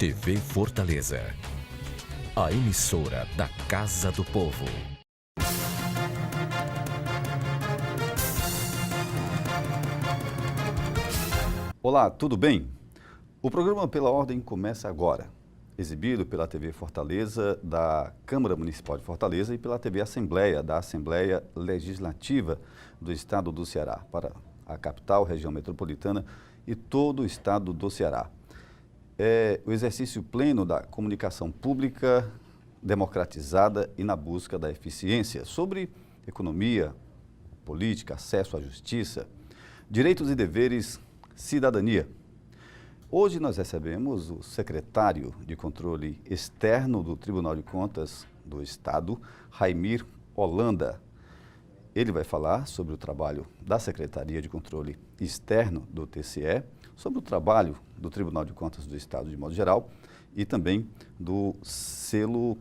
TV Fortaleza, a emissora da Casa do Povo. Olá, tudo bem? O programa Pela Ordem começa agora, exibido pela TV Fortaleza da Câmara Municipal de Fortaleza e pela TV Assembleia, da Assembleia Legislativa do Estado do Ceará, para a capital, região metropolitana e todo o Estado do Ceará. É o exercício pleno da comunicação pública, democratizada e na busca da eficiência sobre economia, política, acesso à justiça, direitos e deveres, cidadania. Hoje nós recebemos o secretário de Controle Externo do Tribunal de Contas do Estado, Raimir Holanda. Ele vai falar sobre o trabalho da Secretaria de Controle Externo do TCE, sobre o trabalho do Tribunal de Contas do Estado de modo geral e também do selo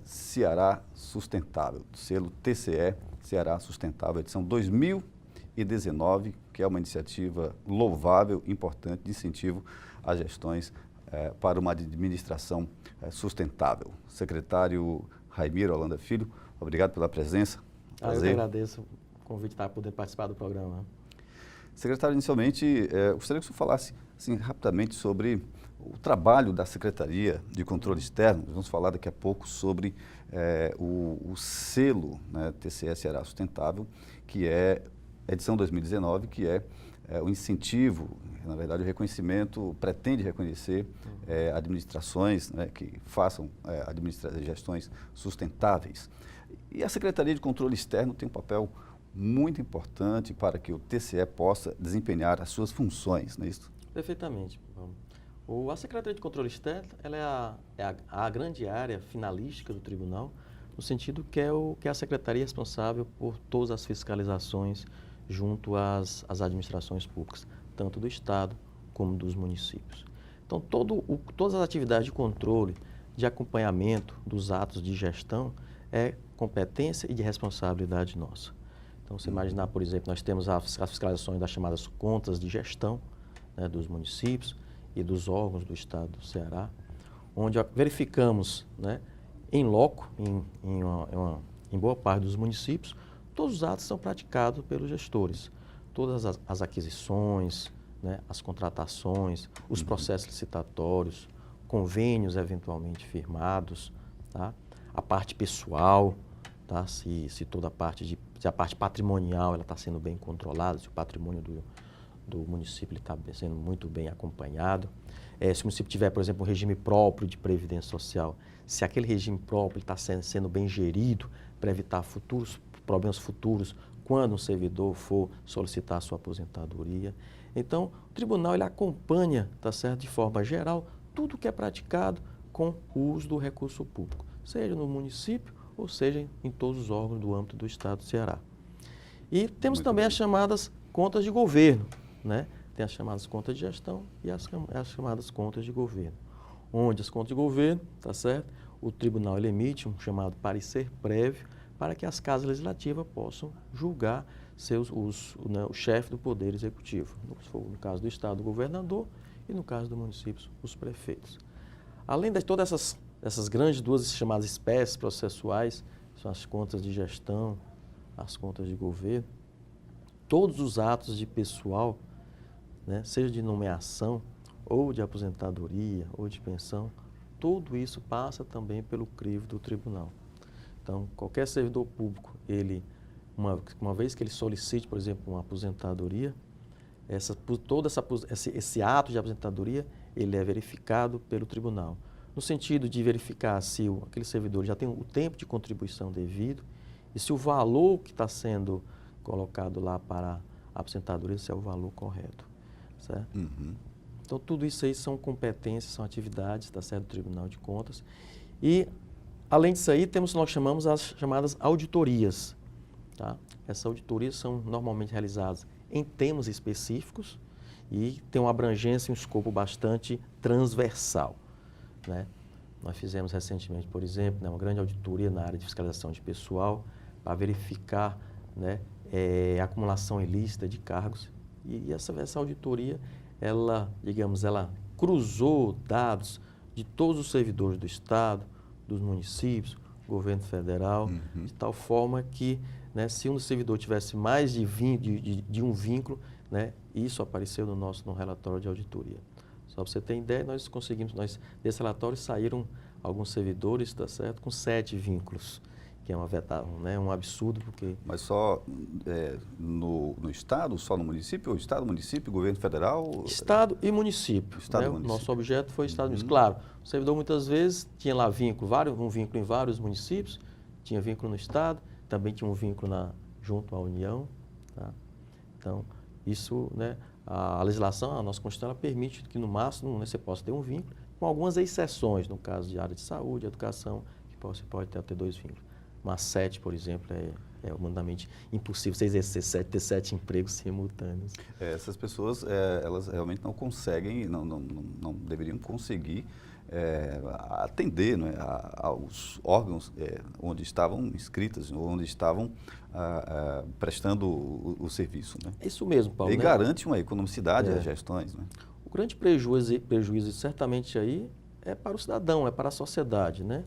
Ceará Sustentável, do selo TCE Ceará Sustentável, edição 2019, que é uma iniciativa louvável, importante, de incentivo às gestões para uma administração sustentável. Secretário Raimir Holanda Filho, obrigado pela presença. Eu que agradeço o convite de estar podendo participar do programa. Secretário, inicialmente, gostaria que o senhor falasse assim, rapidamente sobre o trabalho da Secretaria de Controle Externo. Nós vamos falar daqui a pouco sobre o selo, né, TCE Ceará Sustentável, que é edição 2019, que é o incentivo, na verdade o reconhecimento, pretende reconhecer administrações, né, que façam gestões sustentáveis. E a Secretaria de Controle Externo tem um papel muito importante para que o TCE possa desempenhar as suas funções, não é isso? Perfeitamente. A Secretaria de Controle Externo ela é a grande área finalística do tribunal, no sentido que é a secretaria responsável por todas as fiscalizações junto às administrações públicas, tanto do Estado como dos municípios. Então, todas as atividades de controle, de acompanhamento dos atos de gestão é competência e de responsabilidade nossa. Então, você imaginar, por exemplo, nós temos as fiscalizações das chamadas contas de gestão, né, dos municípios e dos órgãos do Estado do Ceará, onde verificamos, né, em loco, em boa parte dos municípios, todos os atos são praticados pelos gestores. Todas as aquisições, né, as contratações, os processos licitatórios, convênios eventualmente firmados, tá? A parte pessoal, tá? Se toda a parte se a parte patrimonial ela está sendo bem controlada, se o patrimônio do município está sendo muito bem acompanhado. Se o município tiver, por exemplo, um regime próprio de previdência social, se aquele regime próprio está sendo bem gerido para evitar problemas futuros quando um servidor for solicitar a sua aposentadoria. Então, o tribunal ele acompanha, tá certo, de forma geral, tudo que é praticado com o uso do recurso público, seja no município ou seja em todos os órgãos do âmbito do Estado do Ceará. E temos também as chamadas contas de governo, né? Tem as chamadas contas de gestão e as chamadas contas de governo. Onde as contas de governo, tá certo? O tribunal ele emite um chamado parecer prévio para que as casas legislativas possam julgar o chefe do Poder Executivo. No caso do Estado, o governador e no caso do município, os prefeitos. Além de todas essas grandes duas chamadas espécies processuais, são as contas de gestão, as contas de governo, todos os atos de pessoal, né, seja de nomeação, ou de aposentadoria, ou de pensão, tudo isso passa também pelo crivo do tribunal. Então, qualquer servidor público, uma vez que ele solicite, por exemplo, uma aposentadoria, esse ato de aposentadoria, ele é verificado pelo tribunal, no sentido de verificar se aquele servidor já tem o tempo de contribuição devido e se o valor que está sendo colocado lá para a aposentadoria, se é o valor correto, certo? Uhum. Então, tudo isso aí são competências, são atividades, tá certo, do Tribunal de Contas. E, além disso aí, nós chamamos as chamadas auditorias, tá? Essas auditorias são normalmente realizadas em temas específicos e tem uma abrangência e um escopo bastante transversal, né? Nós fizemos recentemente, por exemplo, uma grande auditoria na área de fiscalização de pessoal para verificar, né, a acumulação ilícita de cargos. E essa auditoria, ela cruzou dados de todos os servidores do Estado, dos municípios, governo federal, de tal forma que, né, se um servidor tivesse mais de um vínculo, né, isso apareceu no relatório de auditoria. Só para você ter ideia, desse relatório saíram alguns servidores, tá certo, com 7 vínculos, que é um absurdo, porque... Mas só no Estado, só no município? Ou Estado, município, governo federal? Estado e município. Estado né? e município. Nosso objeto foi Estado e município. Claro, o servidor muitas vezes tinha lá um vínculo em vários municípios, tinha vínculo no Estado, também tinha um vínculo junto à União. Tá? Então, isso, né, a legislação, a nossa Constituição, ela permite que no máximo, né, você possa ter um vínculo, com algumas exceções, no caso de área de saúde, educação, que você pode ter até 2 vínculos. Mas 7, por exemplo, é humanamente impossível você exercer ter 7 empregos simultâneos. Essas pessoas, elas realmente não conseguem, não deveriam conseguir atender, né, aos órgãos onde estavam inscritas, onde estavam prestando o serviço. Né? É isso mesmo, Paulo. E né? garante uma economicidade às gestões. Né? O grande prejuízo certamente aí é para o cidadão, é para a sociedade, né?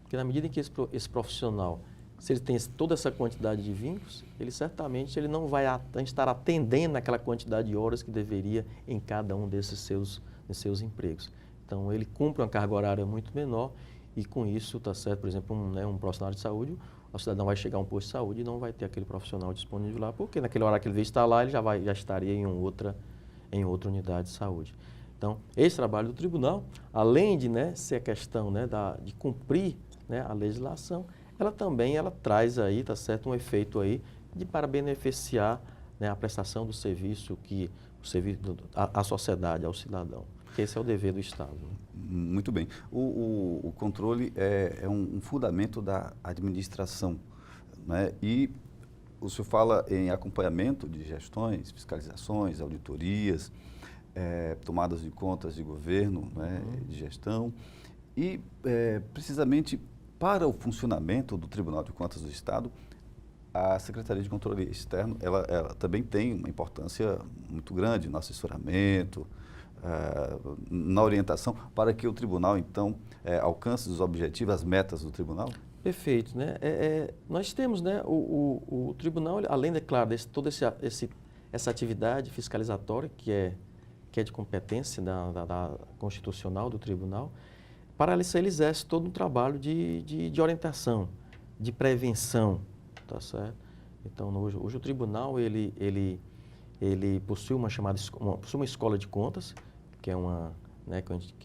Porque na medida em que esse profissional, se ele tem toda essa quantidade de vínculos, ele certamente não vai estar atendendo aquela quantidade de horas que deveria em cada um desses seus empregos. Então, ele cumpre uma carga horária muito menor e com isso, tá certo, por exemplo, um profissional de saúde, o cidadão vai chegar a um posto de saúde e não vai ter aquele profissional disponível lá, porque naquele horário que ele veio estar lá, ele já estaria em outra unidade de saúde. Então, esse trabalho do tribunal, além de, né, ser a questão, né, de cumprir, né, a legislação, ela também traz aí, tá certo, um efeito aí para beneficiar, né, a prestação do serviço à sociedade, ao cidadão. Que esse é o dever do Estado. Né? Muito bem. O controle é um fundamento da administração, né? E o senhor fala em acompanhamento de gestões, fiscalizações, auditorias, tomadas de contas de governo, né, de gestão. E, precisamente, para o funcionamento do Tribunal de Contas do Estado, a Secretaria de Controle Externo, ela também tem uma importância muito grande no assessoramento, na orientação, para que o tribunal, então, alcance os objetivos, as metas do tribunal? Perfeito. Né? Nós temos, né, o tribunal, além, é claro, toda essa atividade fiscalizatória, que é de competência da constitucional do tribunal, para isso ele exerce todo um trabalho de orientação, de prevenção, tá certo? Então, hoje o tribunal, ele possui uma escola de contas, que é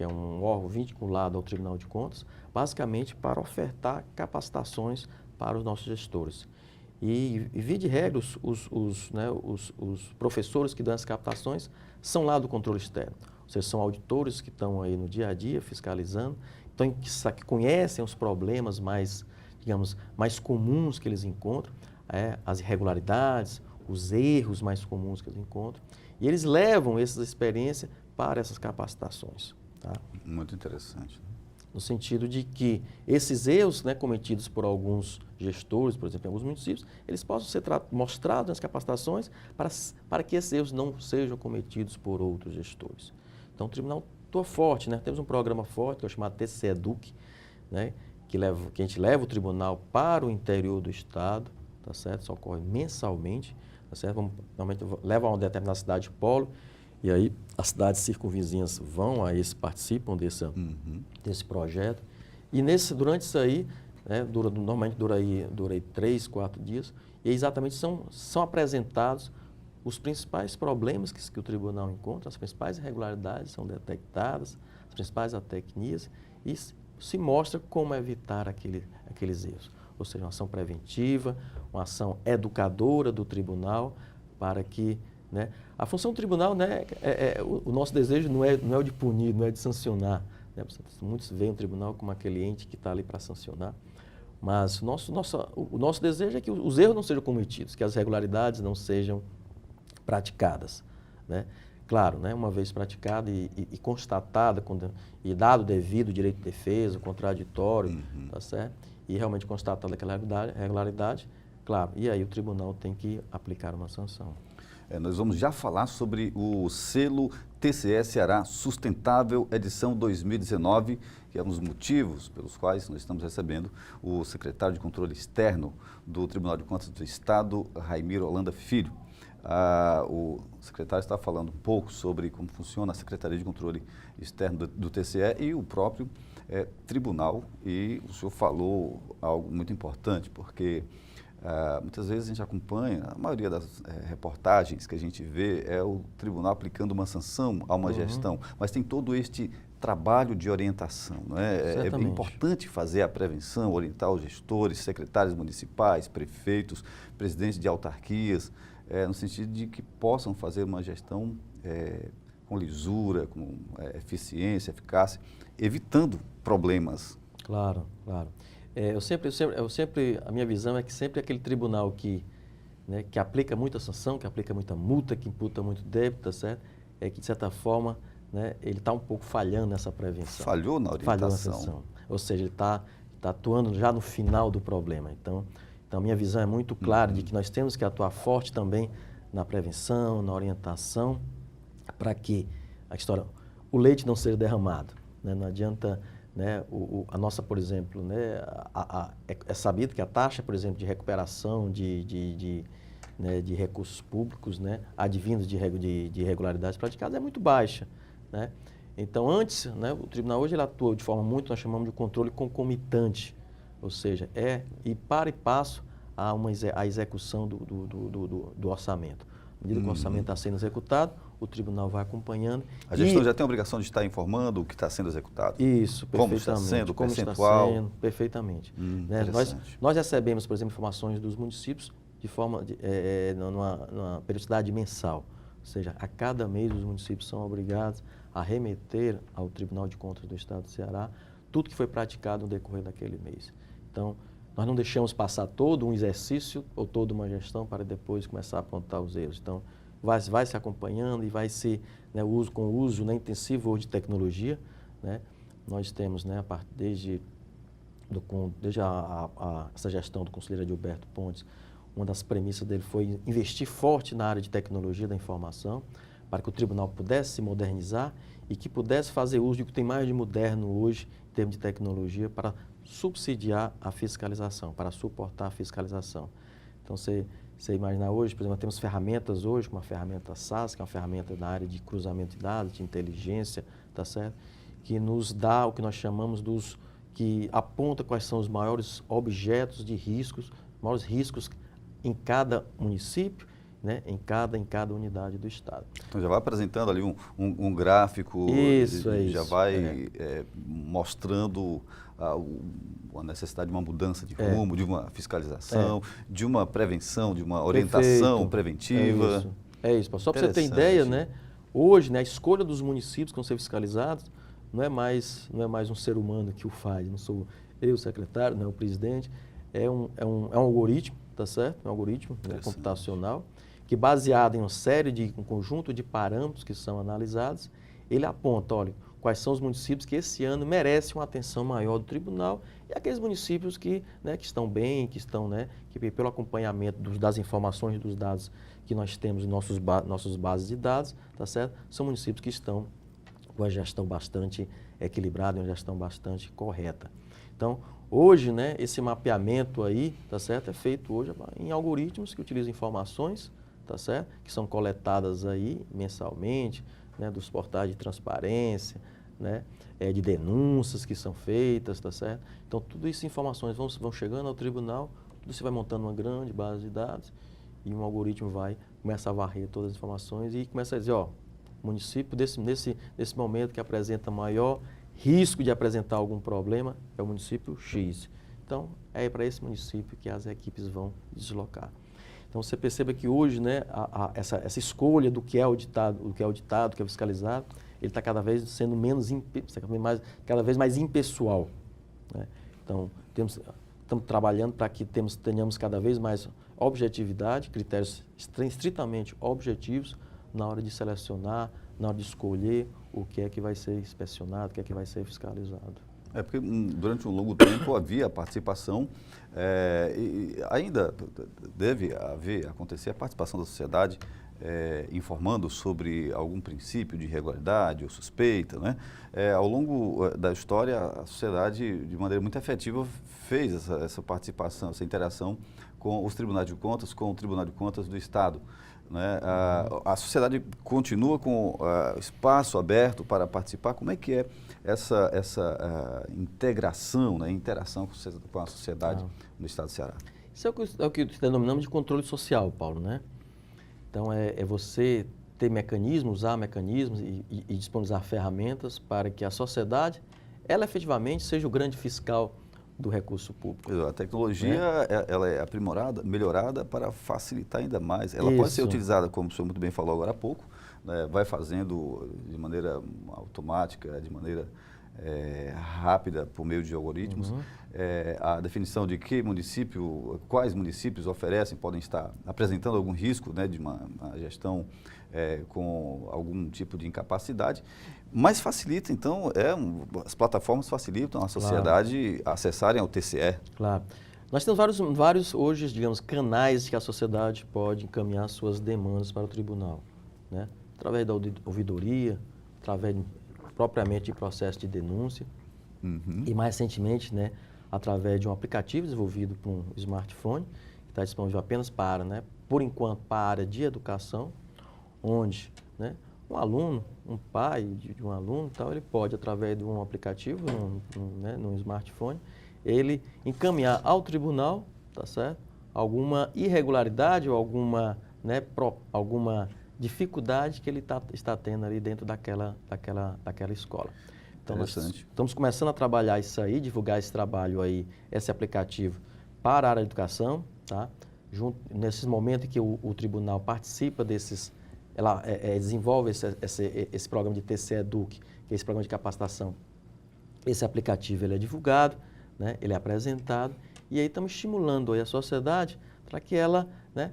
um órgão vinculado ao Tribunal de Contas, basicamente para ofertar capacitações para os nossos gestores. E via de regra, os professores que dão as capacitações são lá do controle externo. Ou seja, são auditores que estão aí no dia a dia fiscalizando, então, que conhecem os problemas mais comuns que eles encontram, as irregularidades, os erros mais comuns que eles encontram, e eles levam essas experiências para essas capacitações. Tá? Muito interessante. No sentido de que esses erros, né, cometidos por alguns gestores, por exemplo, em alguns municípios, eles possam ser mostrados nas capacitações para que esses erros não sejam cometidos por outros gestores. Então, o tribunal atua forte, né? Temos um programa forte, que é o chamado TC Educ, né, que a gente leva o tribunal para o interior do Estado, tá certo? Isso ocorre mensalmente, tá certo? Normalmente leva a uma determinada cidade polo, e aí as cidades circunvizinhas participam desse projeto. E durante isso aí, né, normalmente dura aí 3, 4 dias, e exatamente são apresentados os principais problemas que o tribunal encontra, as principais irregularidades são detectadas, as principais atecnias, e se mostra como evitar aqueles erros. Ou seja, uma ação preventiva, uma ação educadora do tribunal, para que, né, a função do tribunal, né, o nosso desejo não é o de punir, não é de sancionar. Né? Muitos veem o tribunal como aquele ente que está ali para sancionar, mas o nosso desejo é que os erros não sejam cometidos, que as irregularidades não sejam praticadas. Né? Claro, né, uma vez praticada e constatada, e dado o devido direito de defesa, o contraditório, tá certo? E realmente constatada aquela irregularidade, claro, e aí o tribunal tem que aplicar uma sanção. Nós vamos já falar sobre o selo TCE Ceará Sustentável, edição 2019, que é um dos motivos pelos quais nós estamos recebendo o secretário de Controle Externo do Tribunal de Contas do Estado, Raimiro Holanda Filho. O secretário está falando um pouco sobre como funciona a Secretaria de Controle Externo do TCE e o próprio tribunal, e o senhor falou algo muito importante, porque muitas vezes a gente acompanha, a maioria das reportagens que a gente vê é o tribunal aplicando uma sanção a uma gestão, mas tem todo este trabalho de orientação, não é? É importante fazer a prevenção, orientar os gestores, secretários municipais, prefeitos, presidentes de autarquias, no sentido de que possam fazer uma gestão com lisura, com eficiência, eficácia, evitando problemas. Claro, claro. A minha visão é que sempre aquele tribunal que aplica muita sanção, que aplica muita multa, que imputa muito débito, tá certo? É que, de certa forma, né, ele está um pouco falhando nessa prevenção. Falhou na orientação. Falhou na sanção. Ou seja, ele está atuando já no final do problema. Então, a minha visão é muito clara de que nós temos que atuar forte também na prevenção, na orientação, para que o leite não seja derramado, né? Não adianta, né, a nossa, por exemplo, né, é sabido que a taxa, por exemplo, de recuperação de recursos públicos, né, advindos de irregularidades praticadas é muito baixa, né? Então, antes, né, o tribunal hoje ele atua de forma muito, nós chamamos de controle concomitante, ou seja, ir para e passo a execução do orçamento. À medida que o orçamento está sendo executado, o tribunal vai acompanhando. A gestão já tem a obrigação de estar informando o que está sendo executado. Isso, perfeitamente. Como está sendo, percentual. Está sendo, perfeitamente. Né? Nós recebemos, por exemplo, informações dos municípios de forma, numa periodicidade mensal. Ou seja, a cada mês os municípios são obrigados a remeter ao Tribunal de Contas do Estado do Ceará tudo que foi praticado no decorrer daquele mês. Então, nós não deixamos passar todo um exercício ou toda uma gestão para depois começar a apontar os erros. Então, vai se acompanhando e vai ser, né, com o uso, né, intensivo hoje de tecnologia, né? Nós temos, né, desde essa gestão do conselheiro Gilberto Pontes, uma das premissas dele foi investir forte na área de tecnologia da informação, para que o tribunal pudesse se modernizar e que pudesse fazer uso do que tem mais de moderno hoje, em termos de tecnologia, para subsidiar a fiscalização, para suportar a fiscalização. Então, você imaginar hoje, por exemplo, nós temos ferramentas hoje, como a ferramenta SAS, que é uma ferramenta na área de cruzamento de dados, de inteligência, tá certo? Que nos dá o que nós chamamos que aponta quais são os maiores objetos de riscos, maiores riscos em cada município, né, em cada unidade do Estado. Então já vai apresentando ali um gráfico, já vai mostrando a necessidade de uma mudança de rumo, de uma fiscalização, de uma prevenção, de uma orientação preventiva. É isso. Só para você ter ideia, né, hoje, né, a escolha dos municípios que vão ser fiscalizados não é mais um ser humano que o faz, não sou eu, o secretário, não é o presidente, é um algoritmo, tá certo? É um algoritmo, né, computacional, que baseado em um conjunto de parâmetros que são analisados, ele aponta, olha, quais são os municípios que esse ano merecem uma atenção maior do tribunal e aqueles municípios que estão bem, que pelo acompanhamento das informações, dos dados que nós temos em nossas bases de dados, tá certo? São municípios que estão com a gestão bastante equilibrada, uma gestão bastante correta. Então, hoje, né, esse mapeamento aí, tá certo, é feito hoje em algoritmos que utilizam informações, tá certo, que são coletadas aí mensalmente, né, dos portais de transparência, né, de denúncias que são feitas, tá certo? Então, tudo isso, informações vão chegando ao tribunal, tudo se vai montando uma grande base de dados e um algoritmo começa a varrer todas as informações e começa a dizer, ó, o município nesse momento que apresenta maior risco de apresentar algum problema é o município X. Então, é para esse município que as equipes vão deslocar. Então, você perceba que hoje, né, essa escolha do que é auditado, do que é fiscalizado, ele está cada vez sendo cada vez mais impessoal, né? Então, estamos trabalhando para que tenhamos cada vez mais objetividade, critérios estritamente objetivos na hora de selecionar, na hora de escolher o que é que vai ser inspecionado, o que é que vai ser fiscalizado. É porque durante um longo tempo havia participação e ainda deve acontecer a participação da sociedade informando sobre algum princípio de irregularidade ou suspeita, né? Ao longo da história, a sociedade, de maneira muito efetiva, fez essa participação, essa interação com os tribunais de contas, com o Tribunal de Contas do Estado. Né? A sociedade continua com espaço aberto para participar. Como é que é essa integração, né? Interação com a sociedade no Estado do Ceará? Isso é o que denominamos de controle social, Paulo, né? Então, é você ter mecanismos, usar mecanismos e disponibilizar ferramentas para que a sociedade, ela efetivamente seja o grande fiscal do recurso público. A tecnologia, ela é aprimorada, melhorada para facilitar ainda mais. Ela pode ser utilizada, como o senhor muito bem falou agora há pouco, né? Vai fazendo de maneira automática, de maneira rápida, por meio de algoritmos. A definição de quais municípios oferecem, podem estar apresentando algum risco, né, de uma gestão com algum tipo de incapacidade, mas facilita, então, as plataformas facilitam a sociedade acessarem ao TCE. Claro. Nós temos vários hoje, digamos, canais que a sociedade pode encaminhar suas demandas para o tribunal, né? Através da ouvidoria, através propriamente de processo de denúncia e, mais recentemente, né, através de um aplicativo desenvolvido para um smartphone, que está disponível apenas para, né, por enquanto, para a área de educação, onde, né, um aluno, um pai de um aluno, tal, ele pode, através de um aplicativo, num smartphone, ele encaminhar ao tribunal, tá certo? Alguma irregularidade ou alguma dificuldade que ele está tendo ali dentro daquela escola. Então, nós estamos começando a trabalhar isso aí, divulgar esse trabalho aí, esse aplicativo para a área de educação, tá? Nesses momentos em que o tribunal participa desenvolve esse programa de TCE Educ, que é esse programa de capacitação. Esse aplicativo ele é divulgado, né? Ele é apresentado, e aí estamos estimulando aí a sociedade para que ela, né,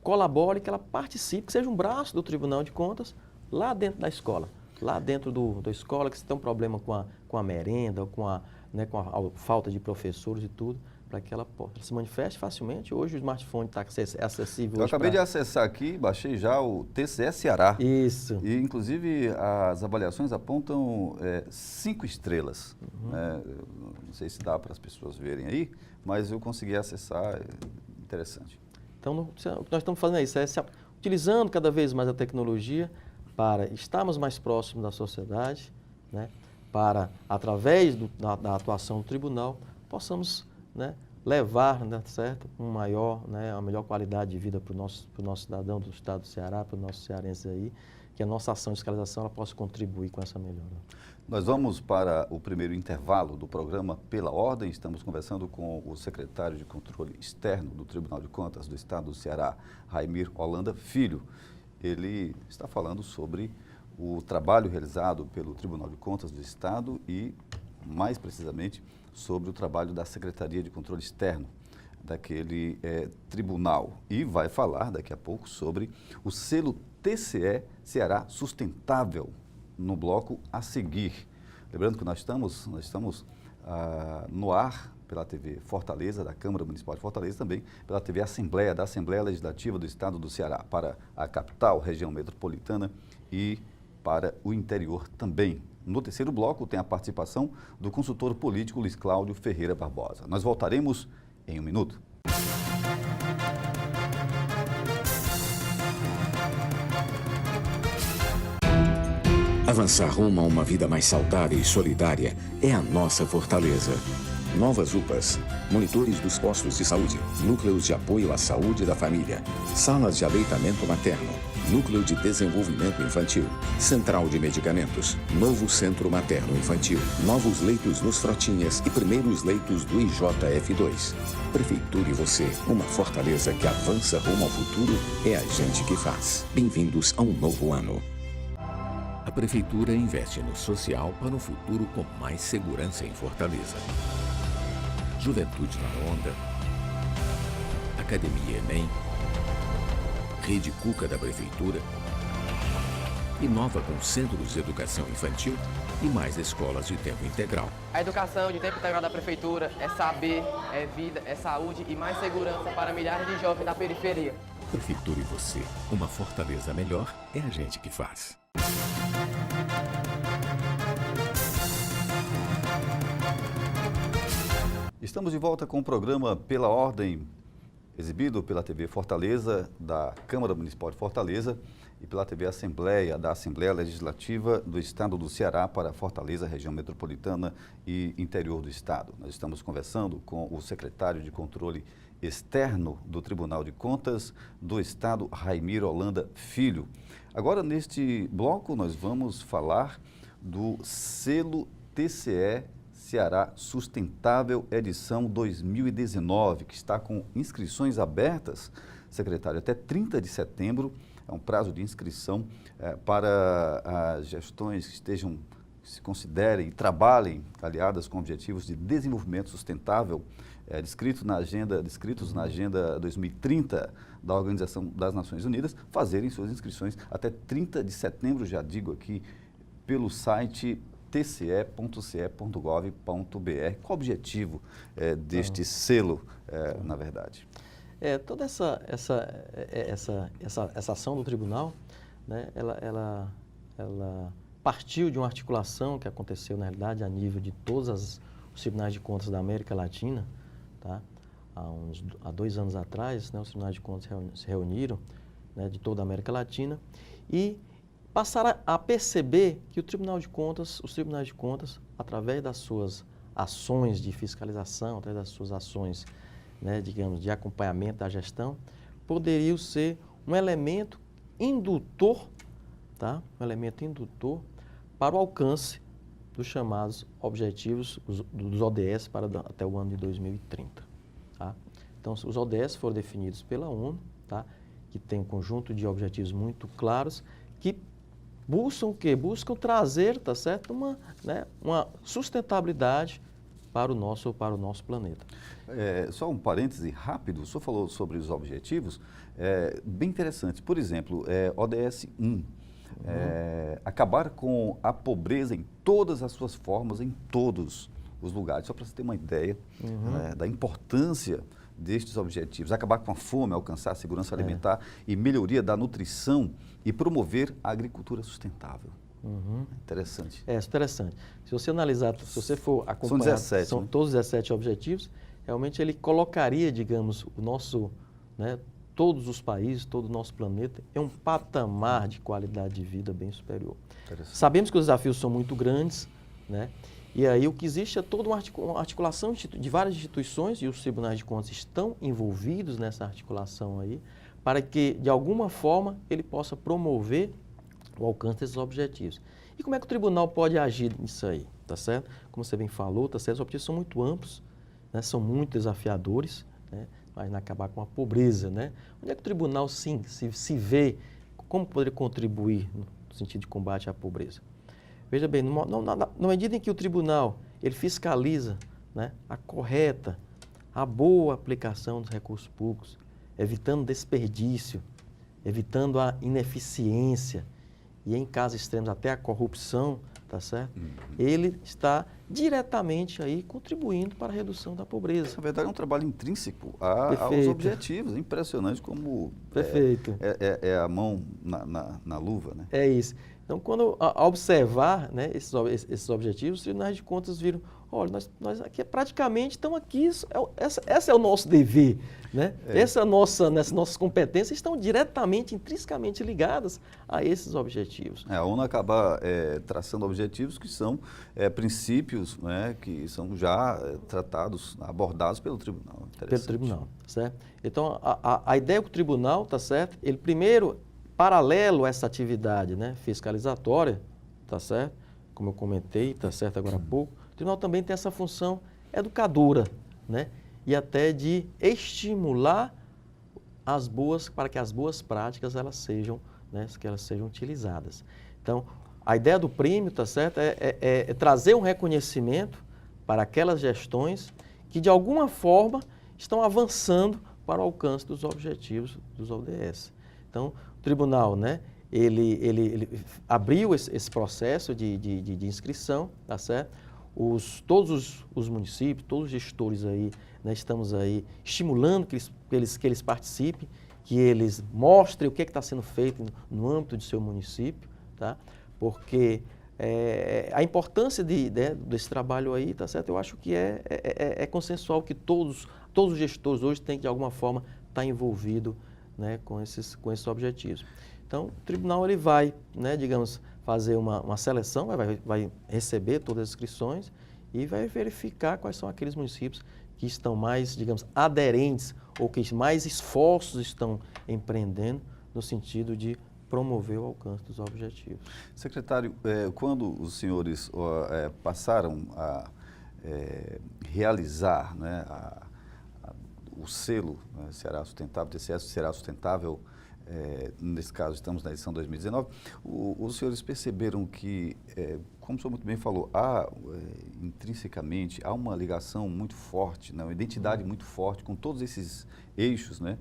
colabore, que ela participe, que seja um braço do Tribunal de Contas lá dentro da escola. Lá dentro da escola, que se tem um problema com a merenda, com a falta de professores e tudo, para que ela se manifeste facilmente. Hoje o smartphone está acessível. Eu acabei de acessar aqui, baixei já o TCE Ceará. Isso. E, inclusive, as avaliações apontam 5 estrelas. Não sei se dá para as pessoas verem aí, mas eu consegui acessar, interessante. Então, o que nós estamos fazendo é isso, utilizando cada vez mais a tecnologia para estarmos mais próximos da sociedade, né, para, através da atuação do tribunal, possamos, né, levar, né, certo, uma melhor qualidade de vida para o nosso cidadão do estado do Ceará, para os nossos cearenses aí, que a nossa ação de fiscalização ela possa contribuir com essa melhora. Nós vamos para o primeiro intervalo do programa Pela Ordem. Estamos conversando com o secretário de Controle Externo do Tribunal de Contas do Estado do Ceará, Raimir Holanda Filho. Ele está falando sobre o trabalho realizado pelo Tribunal de Contas do Estado e, mais precisamente, sobre o trabalho da Secretaria de Controle Externo daquele tribunal. E vai falar daqui a pouco sobre o selo TCE Ceará Sustentável no bloco a seguir. Lembrando que nós estamos no ar pela TV Fortaleza, da Câmara Municipal de Fortaleza, também pela TV Assembleia, da Assembleia Legislativa do Estado do Ceará, para a capital, região metropolitana e para o interior também. No terceiro bloco tem a participação do consultor político Luiz Cláudio Ferreira Barbosa. Nós voltaremos em um minuto. Avançar rumo a uma vida mais saudável e solidária é a nossa fortaleza. Novas UPAs, monitores dos postos de saúde, núcleos de apoio à saúde da família, salas de aleitamento materno, núcleo de desenvolvimento infantil, central de medicamentos, novo centro materno infantil, novos leitos nos Frotinhas e primeiros leitos do IJF2. Prefeitura e você, uma fortaleza que avança rumo ao futuro, é a gente que faz. Bem-vindos a um novo ano. A Prefeitura investe no social para um futuro com mais segurança em Fortaleza. Juventude na Onda, Academia Enem, Rede Cuca da Prefeitura, inova com centros de educação infantil e mais escolas de tempo integral. A educação de tempo integral da Prefeitura é saber, é vida, é saúde e mais segurança para milhares de jovens da periferia. Prefeitura e você, uma Fortaleza melhor é a gente que faz. Estamos de volta com o programa Pela Ordem, exibido pela TV Fortaleza, da Câmara Municipal de Fortaleza, e pela TV Assembleia, da Assembleia Legislativa do Estado do Ceará para Fortaleza, região metropolitana e interior do Estado. Nós estamos conversando com o secretário de Controle Externo do Tribunal de Contas do Estado, Raimir Holanda Filho. Agora, neste bloco, nós vamos falar do selo TCE Ceará Sustentável edição 2019, que está com inscrições abertas, secretário, até 30 de setembro. É um prazo de inscrição para as gestões que estejam, que se considerem e trabalhem aliadas com objetivos de desenvolvimento sustentável, descritos na agenda 2030 da Organização das Nações Unidas, fazerem suas inscrições até 30 de setembro, já digo aqui, pelo site tce.ce.gov.br. Qual o objetivo deste selo, na verdade? Toda essa ação do tribunal, né, ela partiu de uma articulação que aconteceu, na realidade, a nível de todos os tribunais de contas da América Latina. Tá? Há 2 anos atrás, né, os tribunais de contas se reuniram, né, de toda a América Latina e passaram a perceber que os tribunais de contas, através das suas ações de fiscalização, através das suas ações, né, digamos, de acompanhamento da gestão, poderiam ser um elemento indutor, tá? Um elemento indutor para o alcance dos chamados objetivos dos ODS até o ano de 2030. Tá? Então, os ODS foram definidos pela ONU, tá? Que tem um conjunto de objetivos muito claros que buscam o quê? Buscam trazer, tá certo? Uma sustentabilidade para o nosso planeta. Só um parêntese rápido, o senhor falou sobre os objetivos, bem interessante. Por exemplo, ODS 1, acabar com a pobreza em todas as suas formas, em todos os lugares. Só para você ter uma ideia da importância destes objetivos. Acabar com a fome, alcançar a segurança alimentar e melhoria da nutrição e promover a agricultura sustentável. Interessante. Interessante. Se você analisar, se você for acompanhar, são 17, são todos 17 objetivos, realmente ele colocaria, digamos, o nosso, né, todos os países, todo o nosso planeta, em um patamar de qualidade de vida bem superior. Sabemos que os desafios são muito grandes, né? E aí o que existe é toda uma articulação de várias instituições, e os tribunais de contas estão envolvidos nessa articulação aí, para que, de alguma forma, ele possa promover o alcance desses objetivos. E como é que o tribunal pode agir nisso aí, tá certo? Como você bem falou, tá certo? Os objetivos são muito amplos, né? São muito desafiadores, né? Mas não acabar com a pobreza, né? Onde é que o tribunal, sim, se vê, como poderia contribuir no sentido de combate à pobreza? Veja bem, na medida em que o tribunal ele fiscaliza, né, a correta, a boa aplicação dos recursos públicos, evitando desperdício, evitando a ineficiência e, em casos extremos, até a corrupção, tá certo? Ele está diretamente aí contribuindo para a redução da pobreza. Na verdade, é um trabalho intrínseco aos objetivos. É impressionante como é a mão na luva, né? É isso. Então, quando a observar, né, esses objetivos, os tribunais de contas viram, olha, nós aqui praticamente estamos aqui, esse é o nosso dever, né? Essas nossas competências estão diretamente, intrinsecamente ligadas a esses objetivos. A ONU acaba traçando objetivos que são princípios, né, que são já tratados, abordados pelo tribunal. Pelo tribunal, certo? Então, a ideia que o tribunal, tá certo? Ele primeiro, paralelo a essa atividade, né, fiscalizatória, tá certo? Como eu comentei, tá certo agora há pouco, o tribunal também tem essa função educadora, né? E até de estimular para que as boas práticas elas sejam utilizadas. Então, a ideia do prêmio, tá certo? É trazer um reconhecimento para aquelas gestões que de alguma forma estão avançando para o alcance dos objetivos dos ODS. Então, o tribunal, né, ele abriu esse processo de inscrição, tá certo? Todos os municípios, todos os gestores aí, né, estamos aí estimulando que eles participem que eles mostrem o que está sendo feito no âmbito de seu município, tá? Porque a importância desse trabalho aí, tá certo? Eu acho que é consensual que todos os gestores hoje têm que, de alguma forma, estar envolvidos, né, com esses objetivos. Então, o tribunal ele vai, né, digamos, fazer uma seleção, vai receber todas as inscrições e vai verificar quais são aqueles municípios que estão mais, digamos, aderentes ou que mais esforços estão empreendendo no sentido de promover o alcance dos objetivos. Secretário, quando os senhores passaram a realizar, né, o selo, né, Ceará Sustentável, TCS Ceará Sustentável, nesse caso estamos na edição 2019, os senhores perceberam que, como o senhor muito bem falou, intrinsecamente há uma ligação muito forte, né, uma identidade muito forte com todos esses eixos, né,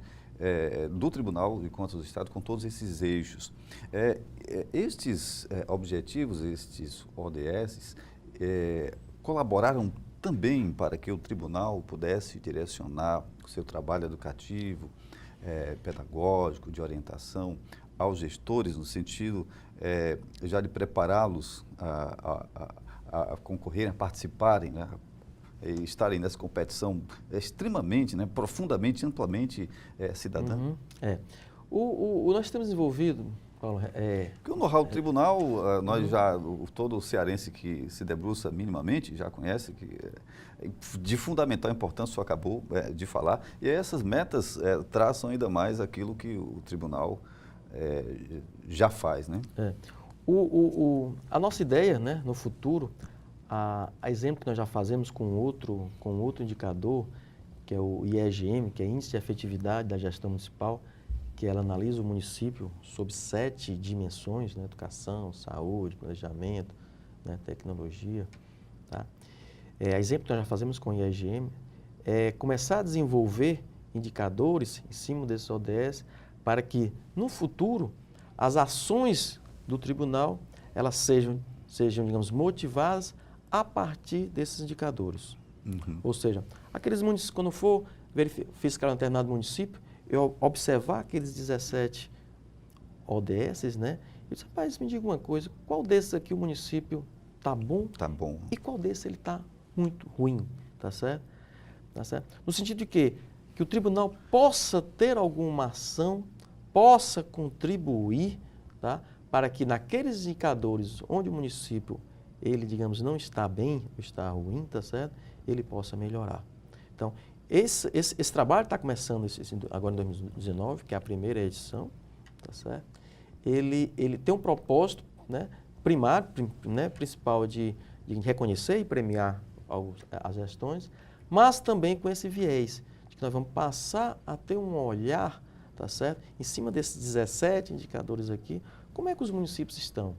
do Tribunal de Contas do Estado, com todos esses eixos. Estes objetivos, estes ODS, colaboraram também para que o Tribunal pudesse direcionar o seu trabalho educativo, pedagógico, de orientação aos gestores, no sentido já de prepará-los a concorrerem, a participarem, né, e estarem nessa competição extremamente, né, profundamente, amplamente cidadã? Uhum. Nós temos envolvido, Paulo, Porque o know-how do tribunal, nós já, todo cearense que se debruça minimamente já conhece que de fundamental importância, o senhor acabou de falar, e essas metas traçam ainda mais aquilo que o tribunal já faz, né? A nossa ideia, né, no futuro, a exemplo que nós já fazemos com outro indicador, que é o IEGM, que é Índice de Efetividade da Gestão Municipal, que ela analisa o município sob 7 dimensões, né, educação, saúde, planejamento, né, tecnologia, tá? Exemplo que nós já fazemos com o IEGM é começar a desenvolver indicadores em cima desses ODS para que, no futuro, as ações do tribunal elas sejam, digamos, motivadas a partir desses indicadores. Uhum. Ou seja, aqueles municípios, quando for fiscal em um determinado município, eu observar aqueles 17 ODS, né? E dizer, rapaz, me diga uma coisa, qual desses aqui o município está bom? Tá bom. E qual desses ele está muito ruim, tá certo? Tá certo? No sentido de que o tribunal possa ter alguma ação, possa contribuir, tá? Para que naqueles indicadores onde o município, ele, digamos, não está bem, ou está ruim, tá certo? Ele possa melhorar. Então, esse trabalho está começando agora em 2019, que é a primeira edição, tá certo? Ele tem um propósito, né, primário, né, principal de reconhecer e premiar as gestões, mas também com esse viés, de que nós vamos passar a ter um olhar, tá certo? Em cima desses 17 indicadores aqui, como é que os municípios estão?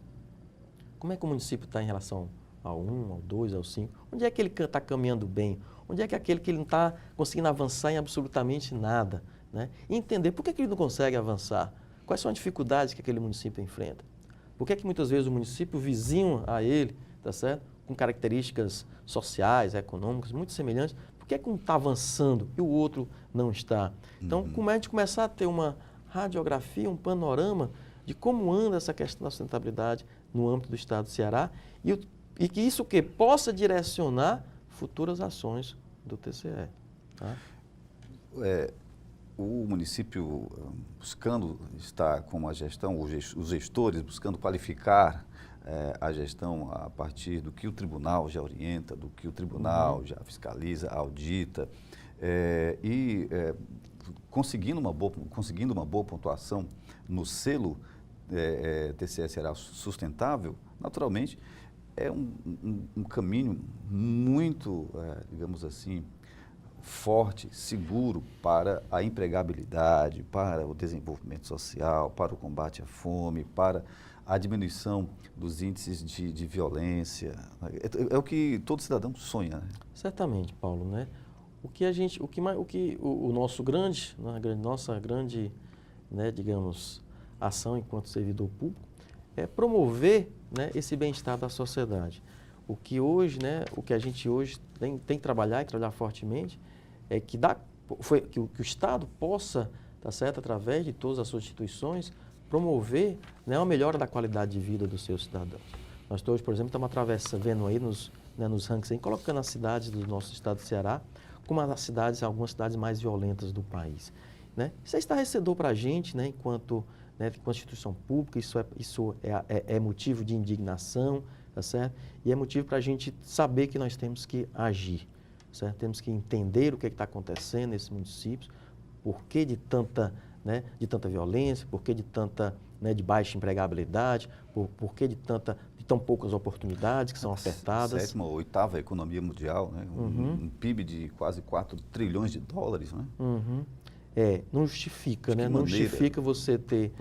Como é que o município está em relação ao 1, ao 2, ao 5? Onde é que ele está caminhando bem? Onde é que aquele que ele não está conseguindo avançar em absolutamente nada? Né? E entender por que ele não consegue avançar? Quais são as dificuldades que aquele município enfrenta? Por que muitas vezes o município vizinho a ele, tá certo? Com características sociais, econômicas muito semelhantes, por que um está avançando e o outro não está? Então, como é a gente começar a ter uma radiografia, um panorama de como anda essa questão da sustentabilidade no âmbito do Estado do Ceará e que isso possa direcionar futuras ações do TCE. Tá? O município buscando estar com a gestão, os gestores buscando qualificar a gestão a partir do que o tribunal já orienta, do que o tribunal já fiscaliza, audita, conseguindo uma boa pontuação no selo TCE Ceará Sustentável, naturalmente, é um caminho muito, digamos assim, forte, seguro para a empregabilidade, para o desenvolvimento social, para o combate à fome, para a diminuição dos índices de violência. É o que todo cidadão sonha, né? Certamente, Paulo, né? Nossa grande, né, digamos, ação enquanto servidor público é promover, né, esse bem-estar da sociedade. O que a gente hoje tem que trabalhar e trabalhar fortemente é que o Estado possa, tá certo? Através de todas as suas instituições, promover, né, uma melhora da qualidade de vida dos seus cidadãos. Nós hoje, por exemplo, estamos vendo aí nos rankings, aí, colocando as cidades do nosso estado do Ceará como algumas cidades mais violentas do país. Né? Isso é estarrecedor para a gente, né, enquanto instituição pública, isso é motivo de indignação, tá certo? E é motivo para a gente saber que nós temos que agir, certo? Temos que entender o que está acontecendo nesses municípios, por que de tanta violência, por que de tanta, né, de baixa empregabilidade, por que de tão poucas oportunidades que são ofertadas. Sétima ou oitava economia mundial, né? Um PIB de quase 4 trilhões de dólares, né? Uhum. Não justifica, né? Não justifica você ter,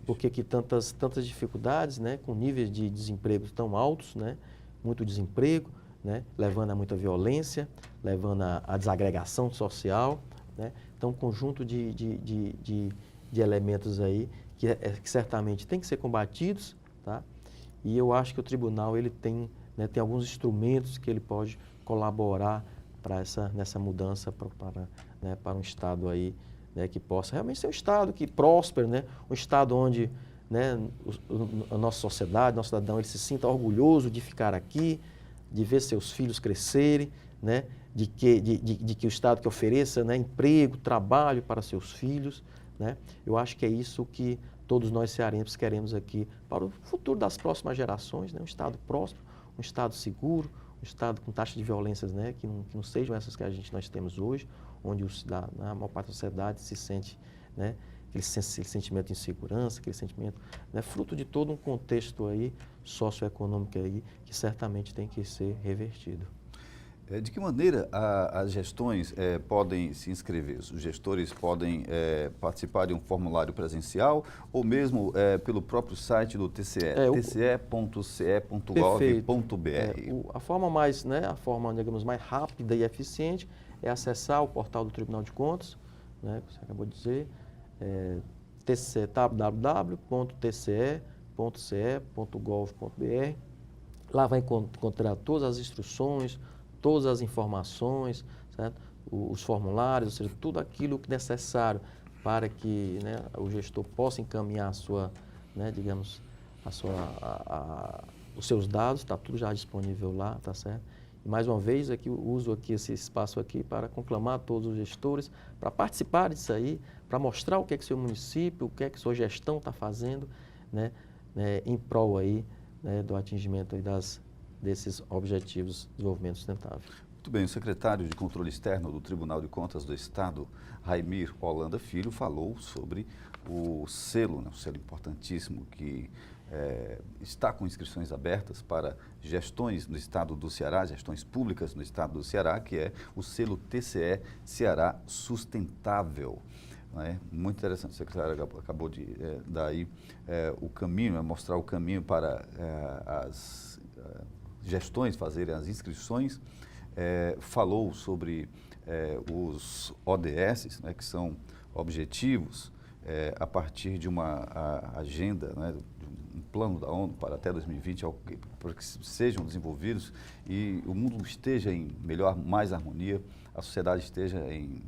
por que tantas dificuldades, né? Com níveis de desemprego tão altos, né? Muito desemprego, né? Levando a muita violência, levando a desagregação social, né? Então, um conjunto de elementos aí que certamente tem que ser combatidos, tá? E eu acho que o tribunal ele tem alguns instrumentos que ele pode colaborar nessa mudança para um Estado aí, né, que possa realmente ser um Estado que próspero, né, um Estado onde, né, a nossa sociedade, nosso cidadão, ele se sinta orgulhoso de ficar aqui, de ver seus filhos crescerem, né, de que o Estado que ofereça, né, emprego, trabalho para seus filhos. Né? Eu acho que é isso que todos nós cearenses queremos aqui para o futuro das próximas gerações, né? Um Estado próspero, um Estado seguro, um Estado com taxas de violências, né, que não sejam essas que nós temos hoje, onde a maior parte da sociedade se sente, né, aquele sentimento de insegurança, aquele sentimento, né, fruto de todo um contexto aí, socioeconômico aí, que certamente tem que ser revertido. De que maneira as gestões podem se inscrever? Os gestores podem participar de um formulário presencial ou mesmo pelo próprio site do TCE, tce.ce.gov.br? A forma mais, né, digamos, mais rápida e eficiente é acessar o portal do Tribunal de Contas, né, que você acabou de dizer, www.tce.gov.br. Lá vai encontrar todas as instruções, todas as informações, certo? Os formulários, ou seja, tudo aquilo que é necessário para que, né, o gestor possa encaminhar a sua, né, digamos, os seus dados, está tudo já disponível lá, tá certo? E mais uma vez, aqui, uso aqui esse espaço aqui para conclamar todos os gestores para participar disso aí, para mostrar o que é que seu município, o que é que sua gestão está fazendo, né, em prol aí, né, do atingimento aí desses objetivos de desenvolvimento sustentável. Muito bem, o secretário de Controle Externo do Tribunal de Contas do Estado, Raimir Holanda Filho, falou sobre o selo, né, um selo importantíssimo que está com inscrições abertas para gestões no Estado do Ceará, gestões públicas no Estado do Ceará, que é o selo TCE Ceará Sustentável. Muito interessante, o secretário acabou de dar aí o caminho, mostrar o caminho para as gestões fazerem as inscrições, falou sobre os ODS, né, que são objetivos a partir de uma agenda, né, um plano da ONU para até 2020, para que sejam desenvolvidos e o mundo esteja em mais harmonia, a sociedade esteja em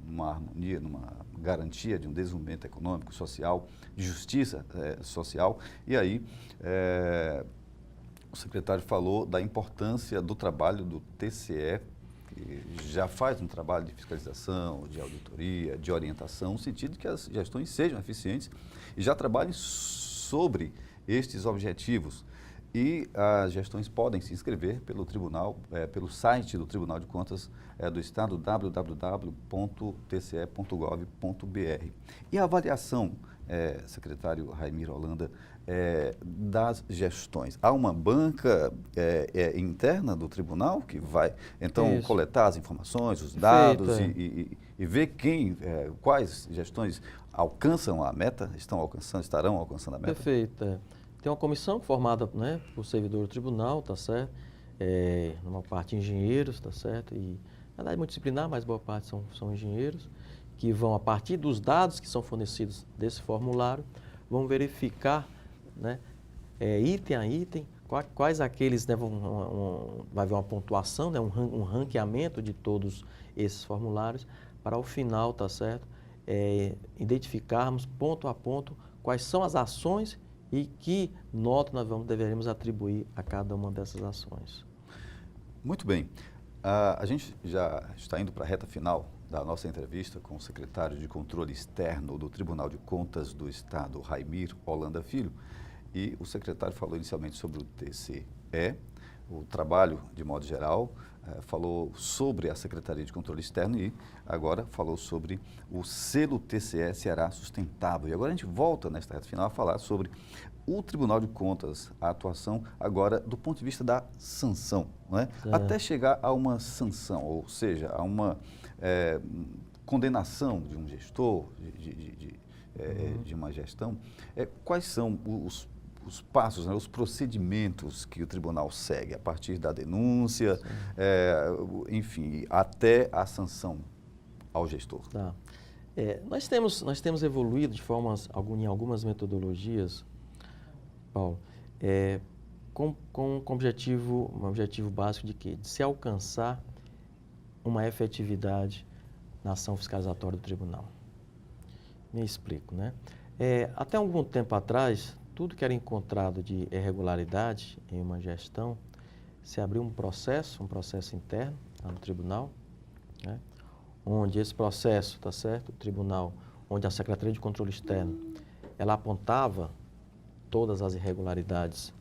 uma harmonia, numa garantia de um desenvolvimento econômico, social, de justiça social. E aí, o secretário falou da importância do trabalho do TCE, que já faz um trabalho de fiscalização, de auditoria, de orientação, no sentido de que as gestões sejam eficientes e já trabalhem sobre estes objetivos. E as gestões podem se inscrever pelo tribunal, pelo site do Tribunal de Contas do Estado, www.tce.gov.br. E a avaliação, secretário Raimir Holanda, das gestões. Há uma banca interna do tribunal que vai, então, coletar as informações, os dados e ver quais gestões alcançam a meta, estarão alcançando a meta? Perfeito. Tem uma comissão formada, né, por servidor do tribunal, tá certo? Numa parte engenheiros, tá certo? E, na verdade, multidisciplinar, mas boa parte são engenheiros, que vão, a partir dos dados que são fornecidos desse formulário, vão verificar, né, item a item, quais aqueles, né, vai haver uma pontuação, né, um ranqueamento de todos esses formulários, para ao final, tá certo? identificarmos ponto a ponto quais são as ações e que nota deveremos atribuir a cada uma dessas ações. Muito bem. A gente já está indo para a reta final da nossa entrevista com o secretário de Controle Externo do Tribunal de Contas do Estado, Raimir Holanda Filho, e o secretário falou inicialmente sobre o TCE, o trabalho de modo geral, falou sobre a Secretaria de Controle Externo e agora falou sobre o selo TCE Ceará Sustentável. E agora a gente volta nesta reta final a falar sobre o Tribunal de Contas, a atuação agora do ponto de vista da sanção, não é? Até chegar a uma sanção, ou seja, a uma condenação de um gestor, de uma gestão. Quais são os passos, né, os procedimentos que o tribunal segue a partir da denúncia, enfim, até a sanção ao gestor? Tá. Nós temos evoluído em algumas metodologias, Paulo, com um objetivo básico de quê? De se alcançar uma efetividade na ação fiscalizatória do tribunal. Me explico, né? Até algum tempo atrás, tudo que era encontrado de irregularidade em uma gestão, se abriu um processo interno lá no tribunal, né? Onde esse processo, tá certo? O tribunal, onde a Secretaria de Controle Externo, ela apontava todas as irregularidades,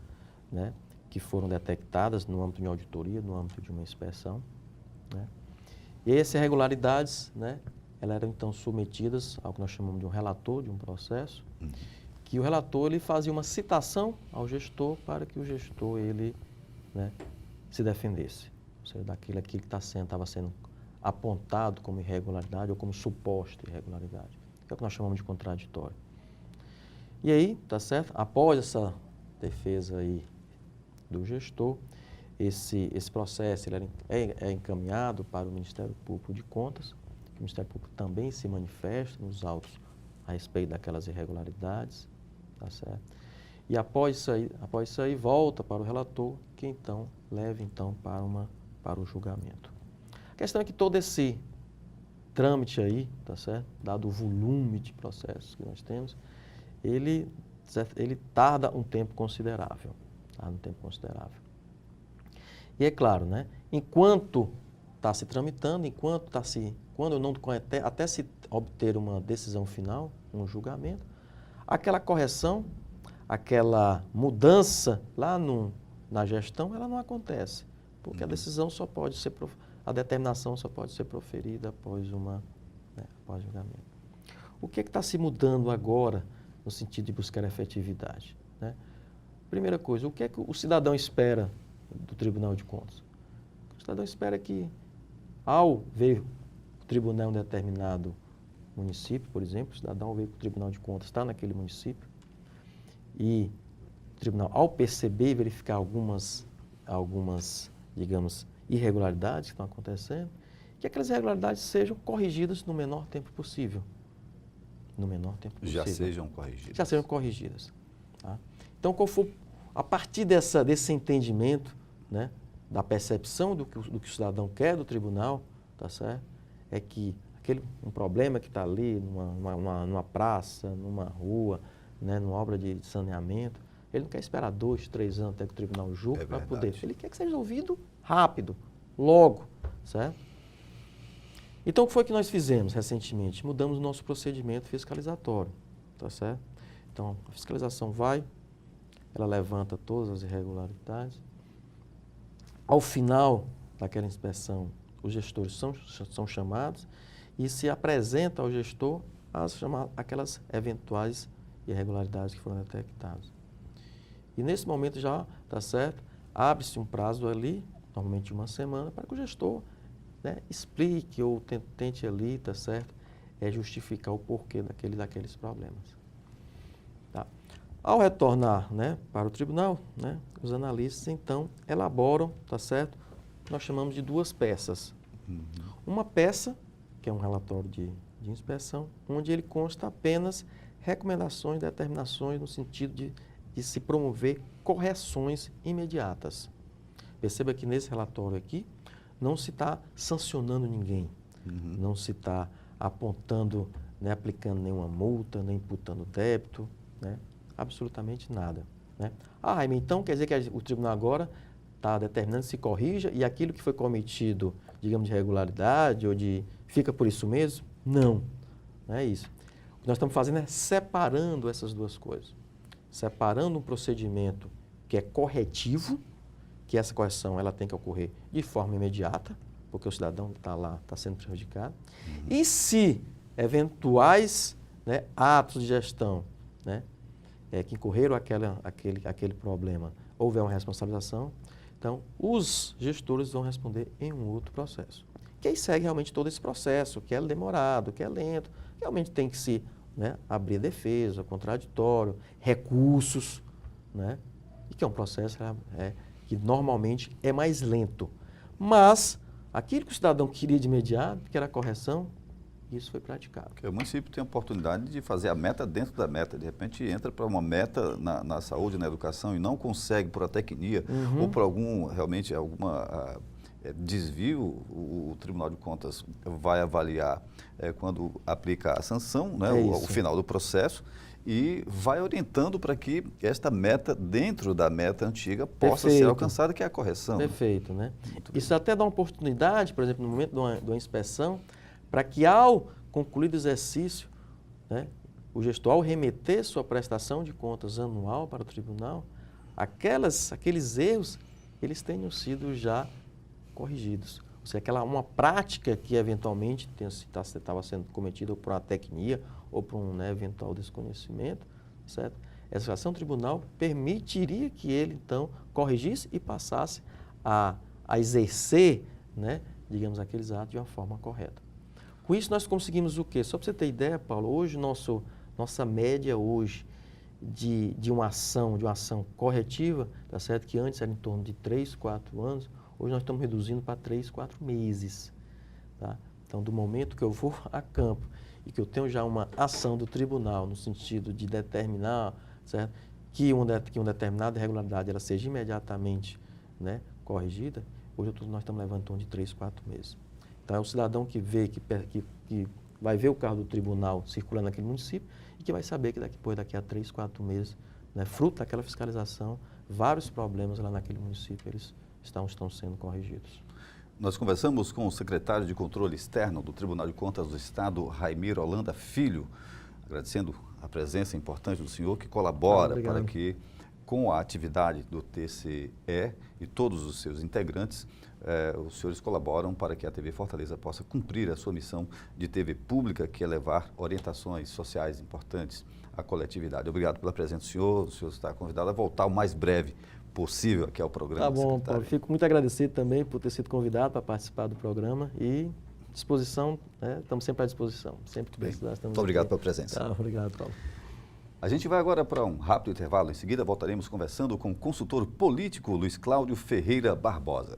né, que foram detectadas no âmbito de uma auditoria, no âmbito de uma inspeção, né? E essas irregularidades, né, elas eram então submetidas ao que nós chamamos de um relator de um processo, que o relator ele fazia uma citação ao gestor para que o gestor ele, né, se defendesse, ou seja, daquilo que estava sendo apontado como irregularidade ou como suposta irregularidade, que é o que nós chamamos de contraditório. E aí, tá certo? Após essa defesa aí do gestor, esse processo ele é encaminhado para o Ministério Público de Contas, que o Ministério Público também se manifesta nos autos a respeito daquelas irregularidades, tá certo? E após isso aí volta para o relator, que então leva então para o julgamento. A questão é que todo esse trâmite aí, tá certo? Dado o volume de processos que nós temos, ele tarda um tempo considerável, E é claro, né? Enquanto está se tramitando, quando não até se obter uma decisão final, um julgamento, aquela correção, aquela mudança lá na gestão, ela não acontece, porque a decisão a determinação só pode ser proferida após após julgamento. O que está se mudando agora no sentido de buscar efetividade, né? Primeira coisa, o que é que o cidadão espera do Tribunal de Contas? O cidadão espera que, ao ver o tribunal em um determinado município, por exemplo, o cidadão vê que o Tribunal de Contas está naquele município e o tribunal, ao perceber e verificar algumas, digamos, irregularidades que estão acontecendo, que aquelas irregularidades sejam corrigidas no menor tempo possível. Já sejam corrigidas. Já sejam corrigidas. Tá? Então, a partir desse entendimento, né, da percepção do que o cidadão quer do tribunal, tá certo? É que um problema que está ali numa praça, numa rua, né, numa obra de saneamento, ele não quer esperar 2, 3 anos até que o tribunal julgue para poder. Ele quer que seja resolvido rápido, logo, certo? Então, o que foi que nós fizemos recentemente? Mudamos o nosso procedimento fiscalizatório, tá certo? Então, a fiscalização ela levanta todas as irregularidades. Ao final daquela inspeção, os gestores são chamados e se apresenta ao gestor aquelas eventuais irregularidades que foram detectadas. E nesse momento já, tá certo, abre-se um prazo ali, normalmente 1 semana, para que o gestor, né, explique ou tente ali, tá certo, justificar o porquê daqueles problemas. Tá? Ao retornar, né, para o tribunal, né, os analistas então elaboram, tá certo, nós chamamos de 2 peças. Uma peça, que é um relatório de inspeção, onde ele consta apenas recomendações, determinações no sentido de se promover correções imediatas. Perceba que nesse relatório aqui não se está sancionando ninguém, não se está apontando nem aplicando nenhuma multa, nem imputando débito, né? Absolutamente nada, né? Ah, Jaime, então quer dizer que o tribunal agora está determinando se corrija e aquilo que foi cometido, digamos, de irregularidade ou de fica por isso mesmo? Não, não é isso. O que nós estamos fazendo é separando essas duas coisas. Separando um procedimento que é corretivo, que essa correção ela tem que ocorrer de forma imediata, porque o cidadão está lá, está sendo prejudicado. E se eventuais, né, atos de gestão, né, que incorreram aquele problema, houver uma responsabilização, então os gestores vão responder em um outro processo. Que aí segue realmente todo esse processo, que é demorado, que é lento, realmente tem que se, né, abrir defesa, contraditório, recursos, né, e que é um processo que normalmente é mais lento. Mas aquilo que o cidadão queria de imediato, que era a correção, isso foi praticado. Porque o município tem a oportunidade de fazer a meta dentro da meta. De repente entra para uma meta na saúde, na educação e não consegue por atecnia ou por realmente alguma desvio, o Tribunal de Contas vai avaliar quando aplica a sanção, né, o final do processo, e vai orientando para que esta meta, dentro da meta antiga, possa ser alcançada, que é a correção. Perfeito, né? Isso até dá uma oportunidade, por exemplo, no momento de uma inspeção, para que ao concluir o exercício, né, o gestor, ao remeter sua prestação de contas anual para o tribunal, aqueles erros, eles tenham sido já corrigidos. Ou seja, uma prática que eventualmente estava sendo cometida por uma tecnia ou por um, né, eventual desconhecimento, certo? Essa ação tribunal permitiria que ele, então, corrigisse e passasse a exercer, né, digamos, aqueles atos de uma forma correta. Com isso, nós conseguimos o quê? Só para você ter ideia, Paulo, hoje, nossa média hoje de uma ação corretiva, tá certo? Que antes era em torno de 3, 4 anos, hoje nós estamos reduzindo para 3, 4 meses. Tá? Então, do momento que eu vou a campo e que eu tenho já uma ação do tribunal no sentido de determinar, certo? Que uma determinada irregularidade ela seja imediatamente, né, corrigida, hoje nós estamos levando em torno de 3, 4 meses. Então, é o cidadão que vê, que vai ver o carro do tribunal circulando naquele município e que vai saber que daqui a 3, 4 meses, né, fruto daquela fiscalização, vários problemas lá naquele município eles estão sendo corrigidos. Nós conversamos com o secretário de Controle Externo do Tribunal de Contas do Estado, Raimir Holanda Filho, agradecendo a presença importante do senhor, que colabora para que, com a atividade do TCE e todos os seus integrantes, os senhores colaboram para que a TV Fortaleza possa cumprir a sua missão de TV pública, que é levar orientações sociais importantes à coletividade. Obrigado pela presença do senhor. O senhor está convidado a voltar o mais breve possível aqui ao programa. Tá bom, Paulo. Fico muito agradecido também por ter sido convidado para participar do programa e disposição, né? Estamos sempre à disposição. Sempre que precisar, estamos Muito obrigado aqui. pela presença. Tá, obrigado, Paulo. A gente vai agora para um rápido intervalo. Em seguida, voltaremos conversando com o consultor político Luiz Cláudio Ferreira Barbosa.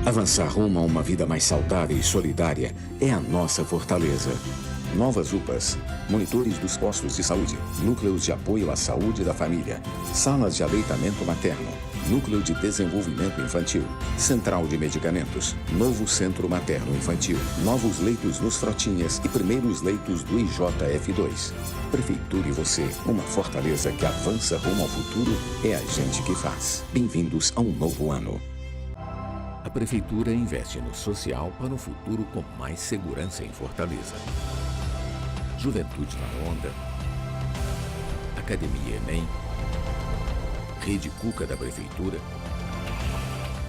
Avançar rumo a uma vida mais saudável e solidária é a nossa fortaleza. Novas UPAs, monitores dos postos de saúde, núcleos de apoio à saúde da família, salas de aleitamento materno, núcleo de desenvolvimento infantil, central de medicamentos, novo centro materno infantil, novos leitos nos Frotinhas e primeiros leitos do IJF2. Prefeitura e você, uma fortaleza que avança rumo ao futuro, é a gente que faz. Bem-vindos a um novo ano. A Prefeitura investe no social para um futuro com mais segurança em Fortaleza. Juventude na Onda, Academia Enem, Rede Cuca da Prefeitura,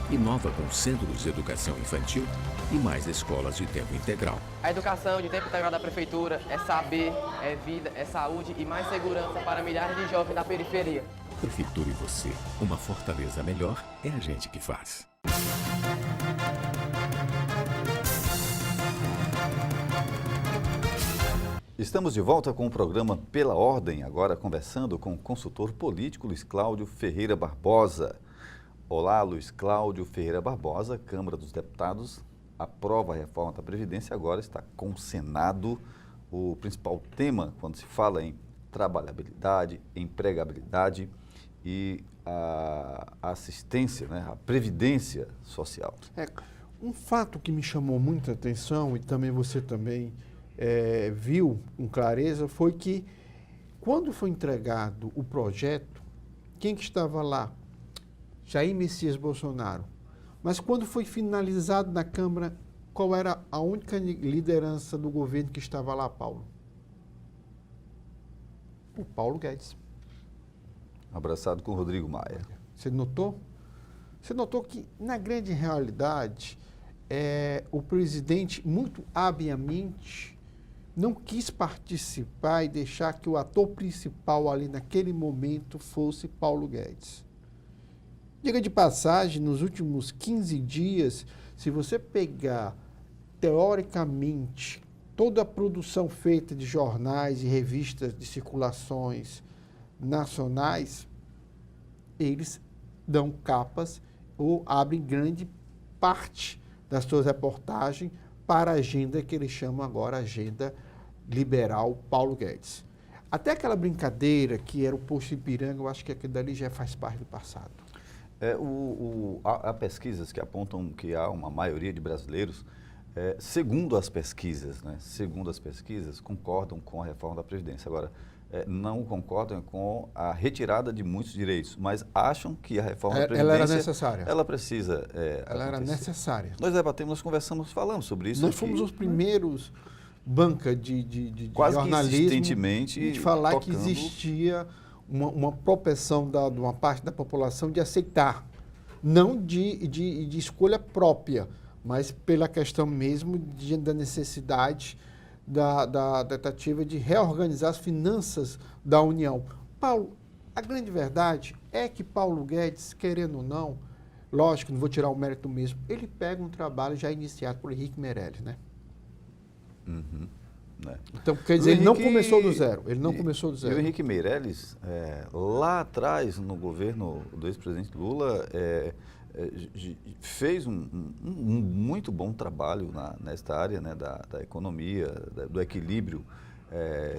inova com centros de educação infantil e mais escolas de tempo integral. A educação de tempo integral da Prefeitura é saber, é vida, é saúde e mais segurança para milhares de jovens da periferia. Prefeitura e você, uma Fortaleza melhor, é a gente que faz. Estamos de volta com o programa Pela Ordem, agora conversando com o consultor político Luiz Cláudio Ferreira Barbosa. Olá, Luiz Cláudio Ferreira Barbosa, Câmara dos Deputados, aprova a reforma da Previdência, agora está com o Senado. O principal tema, quando se fala em trabalhabilidade, empregabilidade e a assistência, né, a previdência social. Um fato que me chamou muita atenção, e também você também viu com clareza, foi que quando foi entregado o projeto, quem que estava lá? Jair Messias Bolsonaro. Mas quando foi finalizado na Câmara, qual era a única liderança do governo que estava lá, Paulo? O Paulo Guedes. Abraçado com o Rodrigo Maia. Você notou? Você notou que, na grande realidade, o presidente, muito habilmente, não quis participar e deixar que o ator principal ali naquele momento fosse Paulo Guedes. Diga de passagem, nos últimos 15 dias, se você pegar, teoricamente, toda a produção feita de jornais e revistas de circulações nacionais, eles dão capas ou abrem grande parte das suas reportagens para a agenda que eles chamam agora agenda liberal Paulo Guedes. Até aquela brincadeira que era o posto Ipiranga, eu acho que aquilo dali já faz parte do passado. Há pesquisas que apontam que há uma maioria de brasileiros, segundo as pesquisas, concordam com a reforma da Previdência. Agora, não concordam com a retirada de muitos direitos, mas acham que a reforma da Previdência... Ela era necessária. Ela precisa Ela era acontecer. necessária. Nós debatemos, nós conversamos, falamos sobre isso. Nós fomos os primeiros banca de quase jornalismo insistentemente de falar tocando... que existia uma propensão de uma parte da população de aceitar, não de escolha própria, mas pela questão mesmo da necessidade da tentativa de reorganizar as finanças da União. Paulo, a grande verdade é que Paulo Guedes, querendo ou não, lógico, não vou tirar o mérito mesmo, ele pega um trabalho já iniciado por Henrique Meirelles, né? Uhum, né? Então, quer dizer, ele não começou do zero. Ele não começou do zero. E o Henrique Meirelles, lá atrás, no governo do ex-presidente Lula, fez um muito bom trabalho nesta área, né, da economia, do equilíbrio.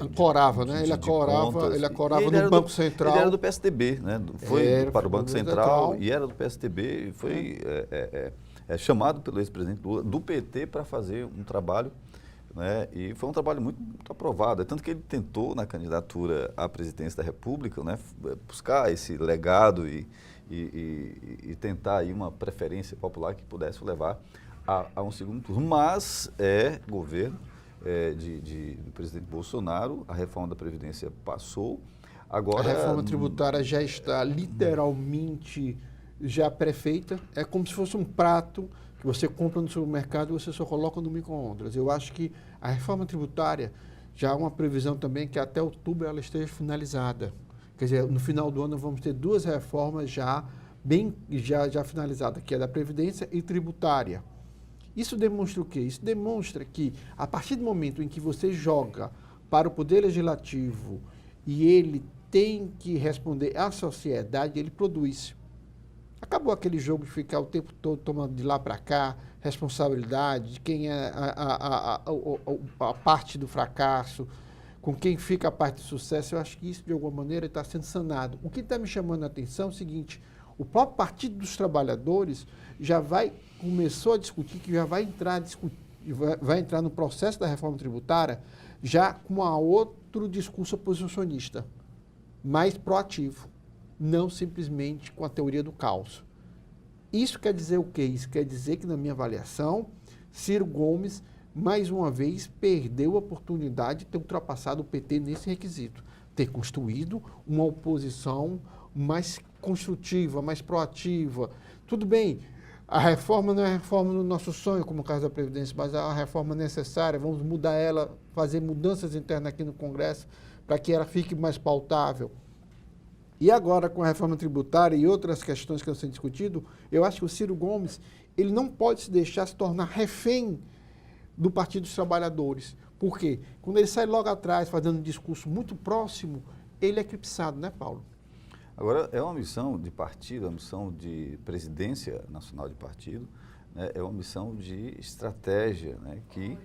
Ancorava, né? Ele ancorava no Banco Central. Ele era do PSDB, né? Foi para o Banco Central e era do PSDB e foi chamado pelo ex-presidente Lula do PT para fazer um trabalho, né? E foi um trabalho muito aprovado. Tanto que ele tentou, na candidatura à presidência da República, né, buscar esse legado e tentar aí uma preferência popular que pudesse levar a um segundo turno. Mas governo do presidente Bolsonaro, a reforma da Previdência passou. Agora, a reforma tributária já está literalmente já pré-feita. É como se fosse um prato que você compra no supermercado e você só coloca no micro-ondas. Eu acho que a reforma tributária já há uma previsão também que até outubro ela esteja finalizada. Quer dizer, no final do ano vamos ter duas reformas já finalizadas, que é da Previdência e tributária. Isso demonstra o quê? Isso demonstra que, a partir do momento em que você joga para o Poder Legislativo e ele tem que responder à sociedade, ele produz. Acabou aquele jogo de ficar o tempo todo tomando de lá para cá, responsabilidade de quem é a parte do fracasso, com quem fica a parte do sucesso. Eu acho que isso, de alguma maneira, está sendo sanado. O que está me chamando a atenção é o seguinte: o próprio Partido dos Trabalhadores começou a discutir, que já vai entrar no processo da reforma tributária já com outro discurso oposicionista, mais proativo, não simplesmente com a teoria do caos. Isso quer dizer o quê? Isso quer dizer que, na minha avaliação, Ciro Gomes, mais uma vez, perdeu a oportunidade de ter ultrapassado o PT nesse requisito, ter construído uma oposição mais construtiva, mais proativa. Tudo bem, a reforma não é a reforma do nosso sonho, como o caso da Previdência, mas é a reforma necessária. Vamos mudar ela, fazer mudanças internas aqui no Congresso para que ela fique mais pautável. E agora, com a reforma tributária e outras questões que estão sendo discutidas, eu acho que o Ciro Gomes ele não pode se deixar se tornar refém do Partido dos Trabalhadores. Por quê? Quando ele sai logo atrás, fazendo um discurso muito próximo, ele é eclipsado, né, Paulo? Agora, é uma missão de partido, é uma missão de presidência nacional de partido, né, é uma missão de estratégia, né, que,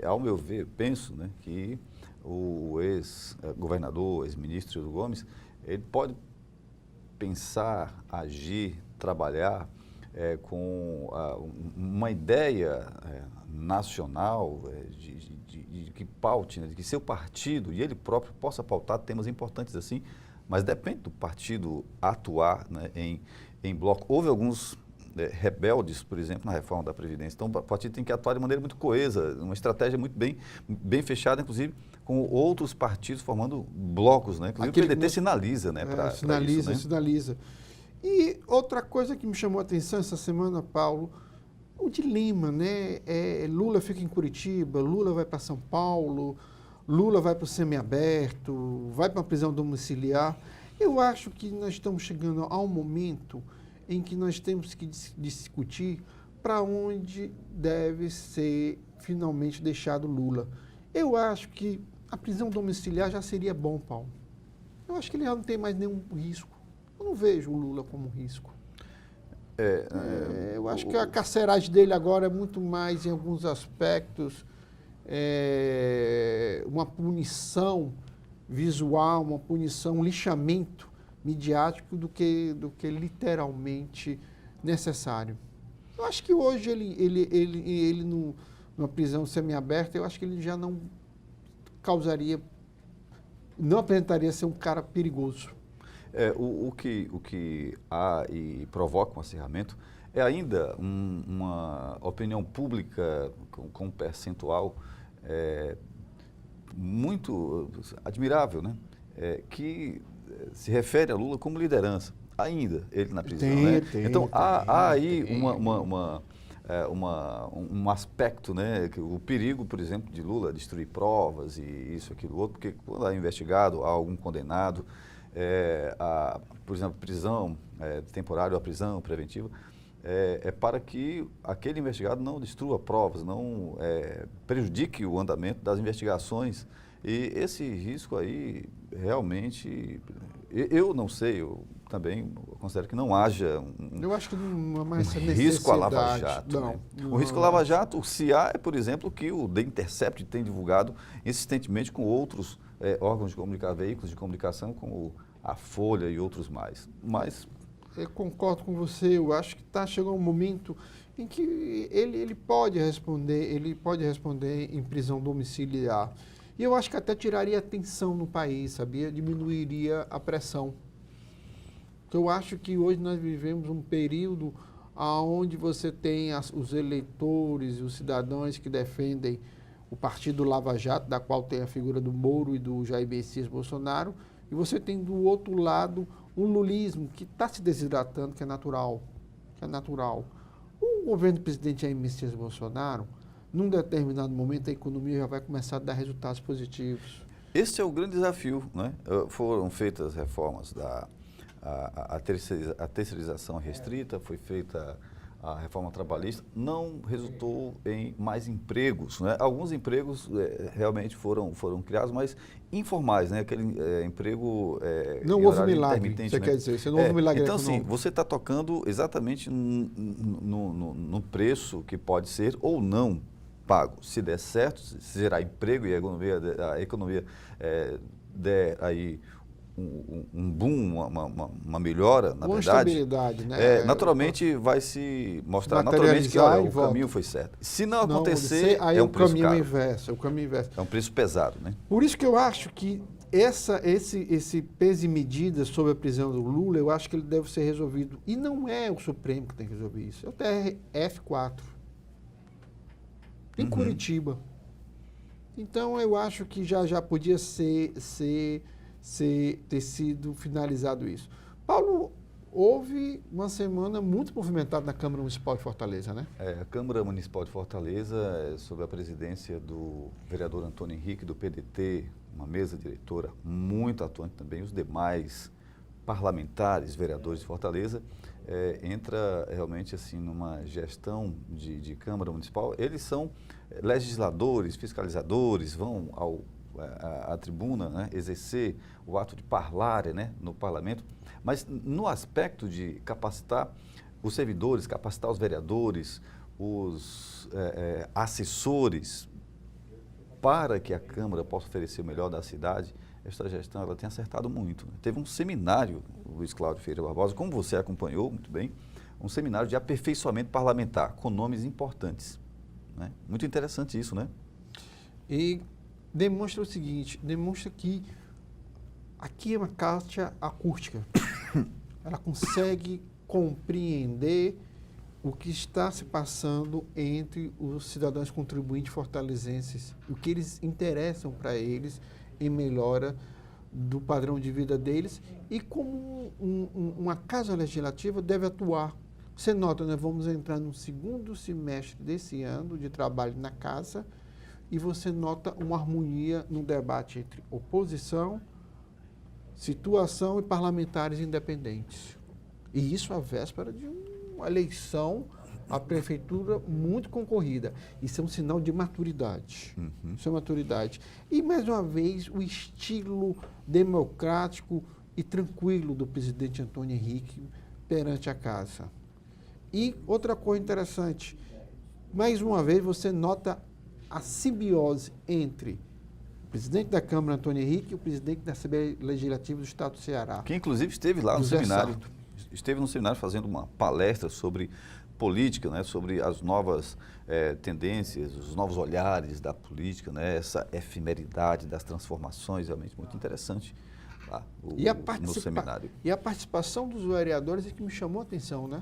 ao meu ver, penso, né, que o ex-governador, ex-ministro Ciro Gomes, ele pode pensar, agir, trabalhar com uma ideia nacional de que paute, né, de que seu partido e ele próprio possa pautar temas importantes assim, mas depende do partido atuar, né, em bloco. Houve alguns rebeldes, por exemplo, na reforma da Previdência. Então, o partido tem que atuar de maneira muito coesa, uma estratégia muito bem fechada, inclusive, com outros partidos formando blocos, né? Inclusive, o PDT sinaliza, né? Sinaliza, isso, né? sinaliza. E outra coisa que me chamou a atenção essa semana, Paulo, o dilema, né? Lula fica em Curitiba, Lula vai para São Paulo, Lula vai para o semiaberto, vai para a prisão domiciliar. Eu acho que nós estamos chegando a um momento em que nós temos que discutir para onde deve ser finalmente deixado Lula. Eu acho que a prisão domiciliar já seria bom, Paulo. Eu acho que ele já não tem mais nenhum risco. Eu não vejo o Lula como risco. Eu acho que a carceragem dele agora é muito mais, em alguns aspectos, uma punição visual, uma punição, um lixamento midiático do que literalmente necessário. Eu acho que hoje ele numa prisão semiaberta, eu acho que ele já não apresentaria ser um cara perigoso. O que há e provoca um acirramento é ainda uma opinião pública com um percentual muito admirável, né? Que se refere a Lula como liderança, ainda ele na prisão. Então, há aí um aspecto, né, que o perigo, por exemplo, de Lula destruir provas e isso, aquilo, outro, porque quando é investigado, há algum condenado, por exemplo, prisão temporária ou a prisão preventiva, para que aquele investigado não destrua provas, não prejudique o andamento das investigações. E esse risco aí, realmente, eu não sei, eu também considero que não haja eu acho que não há mais essa risco à Lava Jato. Não, né? não. O risco à Lava Jato, se há, é, por exemplo, que o The Intercept tem divulgado insistentemente com outros órgãos de comunicação, veículos de comunicação, como a Folha e outros mais. Mas eu concordo com você, eu acho que chegando um momento em que ele pode responder em prisão domiciliar. E eu acho que até tiraria a tensão no país, sabia? Diminuiria a pressão. Eu acho que hoje nós vivemos um período onde você tem os eleitores e os cidadãos que defendem o partido Lava Jato, da qual tem a figura do Moro e do Jair Messias Bolsonaro, e você tem do outro lado um lulismo que está se desidratando, que é natural. O governo do presidente Jair Messias Bolsonaro, num determinado momento, a economia já vai começar a dar resultados positivos. Esse é o grande desafio, né? Foram feitas reformas a terceirização restrita, foi feita a reforma trabalhista, não resultou em mais empregos, né? Alguns empregos realmente foram criados, mas informais, né? Aquele emprego não houve milagre, você quer dizer, você não houve milagre então, econômico. Sim, você está tocando exatamente no preço que pode ser ou não pago. Se der certo, se gerar emprego e a economia der aí um boom, uma melhora, na verdade, estabilidade, né? naturalmente vai se mostrar naturalmente que o caminho foi certo. Se não acontecer, aí é um preço caro. É o caminho inverso. É um preço pesado, né? Por isso que eu acho que esse peso e medida sobre a prisão do Lula, eu acho que ele deve ser resolvido. E não é o Supremo que tem que resolver isso, é o TRF4. Em Curitiba. Então, eu acho que já podia ter sido finalizado isso. Paulo, houve uma semana muito movimentada na Câmara Municipal de Fortaleza, né? A Câmara Municipal de Fortaleza, sob a presidência do vereador Antônio Henrique, do PDT, uma mesa diretora muito atuante também, os demais parlamentares, vereadores de Fortaleza, entra realmente assim numa gestão de Câmara Municipal. Eles são legisladores, fiscalizadores, vão à tribuna, né, exercer o ato de parlar, né, no parlamento, mas no aspecto de capacitar os servidores, capacitar os vereadores, os assessores, para que a Câmara possa oferecer o melhor da cidade, esta gestão ela tem acertado muito. Teve um seminário, Luiz Cláudio Ferreira Barbosa, como você acompanhou muito bem, um seminário de aperfeiçoamento parlamentar, com nomes importantes. Né? Muito interessante isso, né? E demonstra o seguinte, demonstra que aqui é uma casa acústica. Ela consegue compreender o que está se passando entre os cidadãos contribuintes fortalezenses, o que eles interessam para eles em melhora do padrão de vida deles e como uma casa legislativa deve atuar. Você nota, nós vamos entrar no segundo semestre desse ano de trabalho na casa e você nota uma harmonia no debate entre oposição, situação e parlamentares independentes. E isso à véspera de uma eleição à prefeitura muito concorrida. Isso é um sinal de maturidade. Isso é maturidade. E, mais uma vez, o estilo democrático e tranquilo do presidente Antônio Henrique perante a casa. E outra coisa interessante, mais uma vez você nota a simbiose entre o presidente da Câmara, Antônio Henrique, e o presidente da Assembleia Legislativa do Estado do Ceará. Que inclusive esteve lá no José seminário, Sarto. esteve no seminário fazendo uma palestra sobre política, né, sobre as novas tendências, os novos olhares da política, né, essa efemeridade das transformações, realmente muito interessante lá no seminário. E a participação dos vereadores é que me chamou a atenção, né?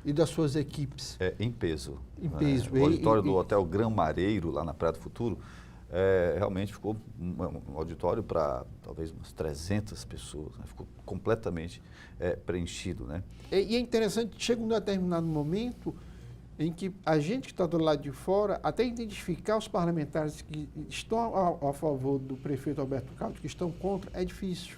E das suas equipes. Em peso. Em peso. O auditório do Hotel Gran Mareiro, lá na Praia do Futuro, realmente ficou um auditório para talvez umas 300 pessoas, né? Ficou completamente preenchido, né? E é interessante, chega um determinado momento em que a gente que está do lado de fora, até identificar os parlamentares que estão a favor do prefeito Alberto Carlos, que estão contra, é difícil.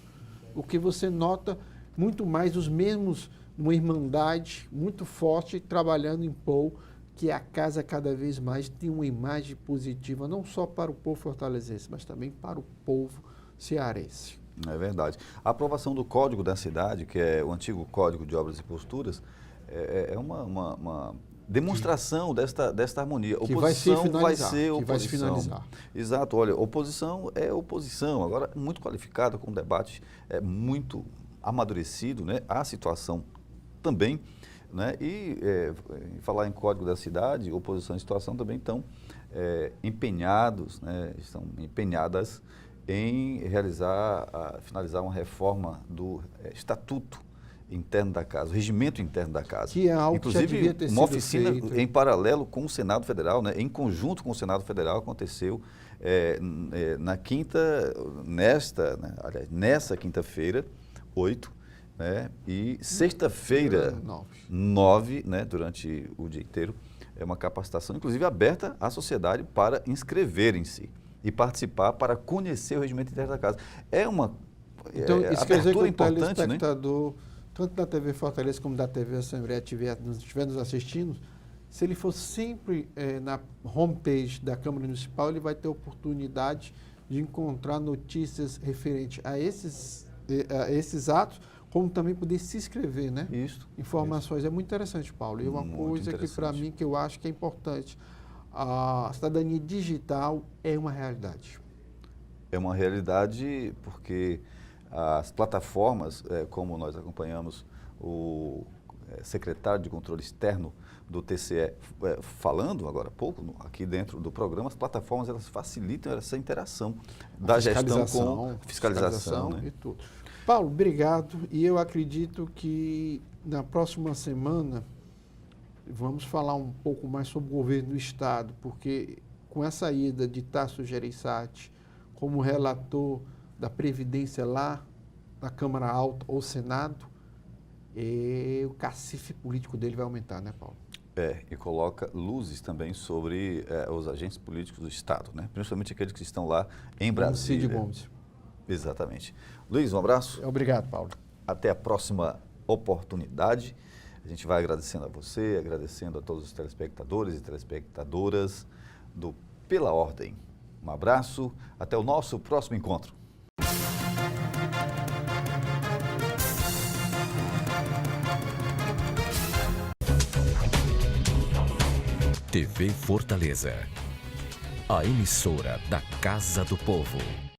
O que você nota muito mais os mesmos, uma irmandade muito forte, trabalhando em prol que a casa cada vez mais tem uma imagem positiva, não só para o povo fortalezense, mas também para o povo cearense. É verdade. A aprovação do Código da Cidade, que é o antigo Código de Obras e Posturas, é uma demonstração desta harmonia. Que vai se finalizar. Vai ser oposição. Que vai se finalizar. Exato. Olha, oposição é oposição. Agora, muito qualificada, com um debate muito amadurecido, né? A situação também, né? E falar em Código da Cidade, oposição e situação também estão empenhadas em finalizar uma reforma do Estatuto interno da casa, o regimento interno da casa. Que é algo inclusive, que já devia ter uma sido oficina feito. em paralelo com o Senado Federal, né? Em conjunto com o Senado Federal, aconteceu nessa quinta-feira, 8, né? E sexta-feira, 9, né? Durante o dia inteiro, é uma capacitação, inclusive aberta à sociedade para inscreverem-se e participar para conhecer o regimento interno da casa. É uma isso quer dizer que o importante, telespectador, né? Tanto da TV Fortaleza como da TV Assembleia estiver nos assistindo, se ele for sempre na homepage da Câmara Municipal, ele vai ter oportunidade de encontrar notícias referentes a esses atos, como também poder se inscrever, né? Isso. Informações. Isso. É muito interessante, Paulo. E uma coisa que, para mim, que eu acho que é importante, a cidadania digital é uma realidade. É uma realidade porque as plataformas, como nós acompanhamos o secretário de Controle Externo do TCE falando agora há pouco, aqui dentro do programa, as plataformas elas facilitam essa interação da gestão com fiscalização, né? E tudo. Paulo, obrigado. E eu acredito que na próxima semana vamos falar um pouco mais sobre o governo do Estado, porque com essa ida de Tasso Gereissati como relator da Previdência lá na Câmara Alta ou Senado, o cacife político dele vai aumentar, né, Paulo? E coloca luzes também sobre os agentes políticos do Estado, né? Principalmente aqueles que estão lá em Brasília. Cid Gomes. Exatamente. Luiz, um abraço. Obrigado, Paulo. Até a próxima oportunidade. A gente vai agradecendo a você, agradecendo a todos os telespectadores e telespectadoras do Pela Ordem. Um abraço, até o nosso próximo encontro. TV Fortaleza. a emissora da Casa do Povo.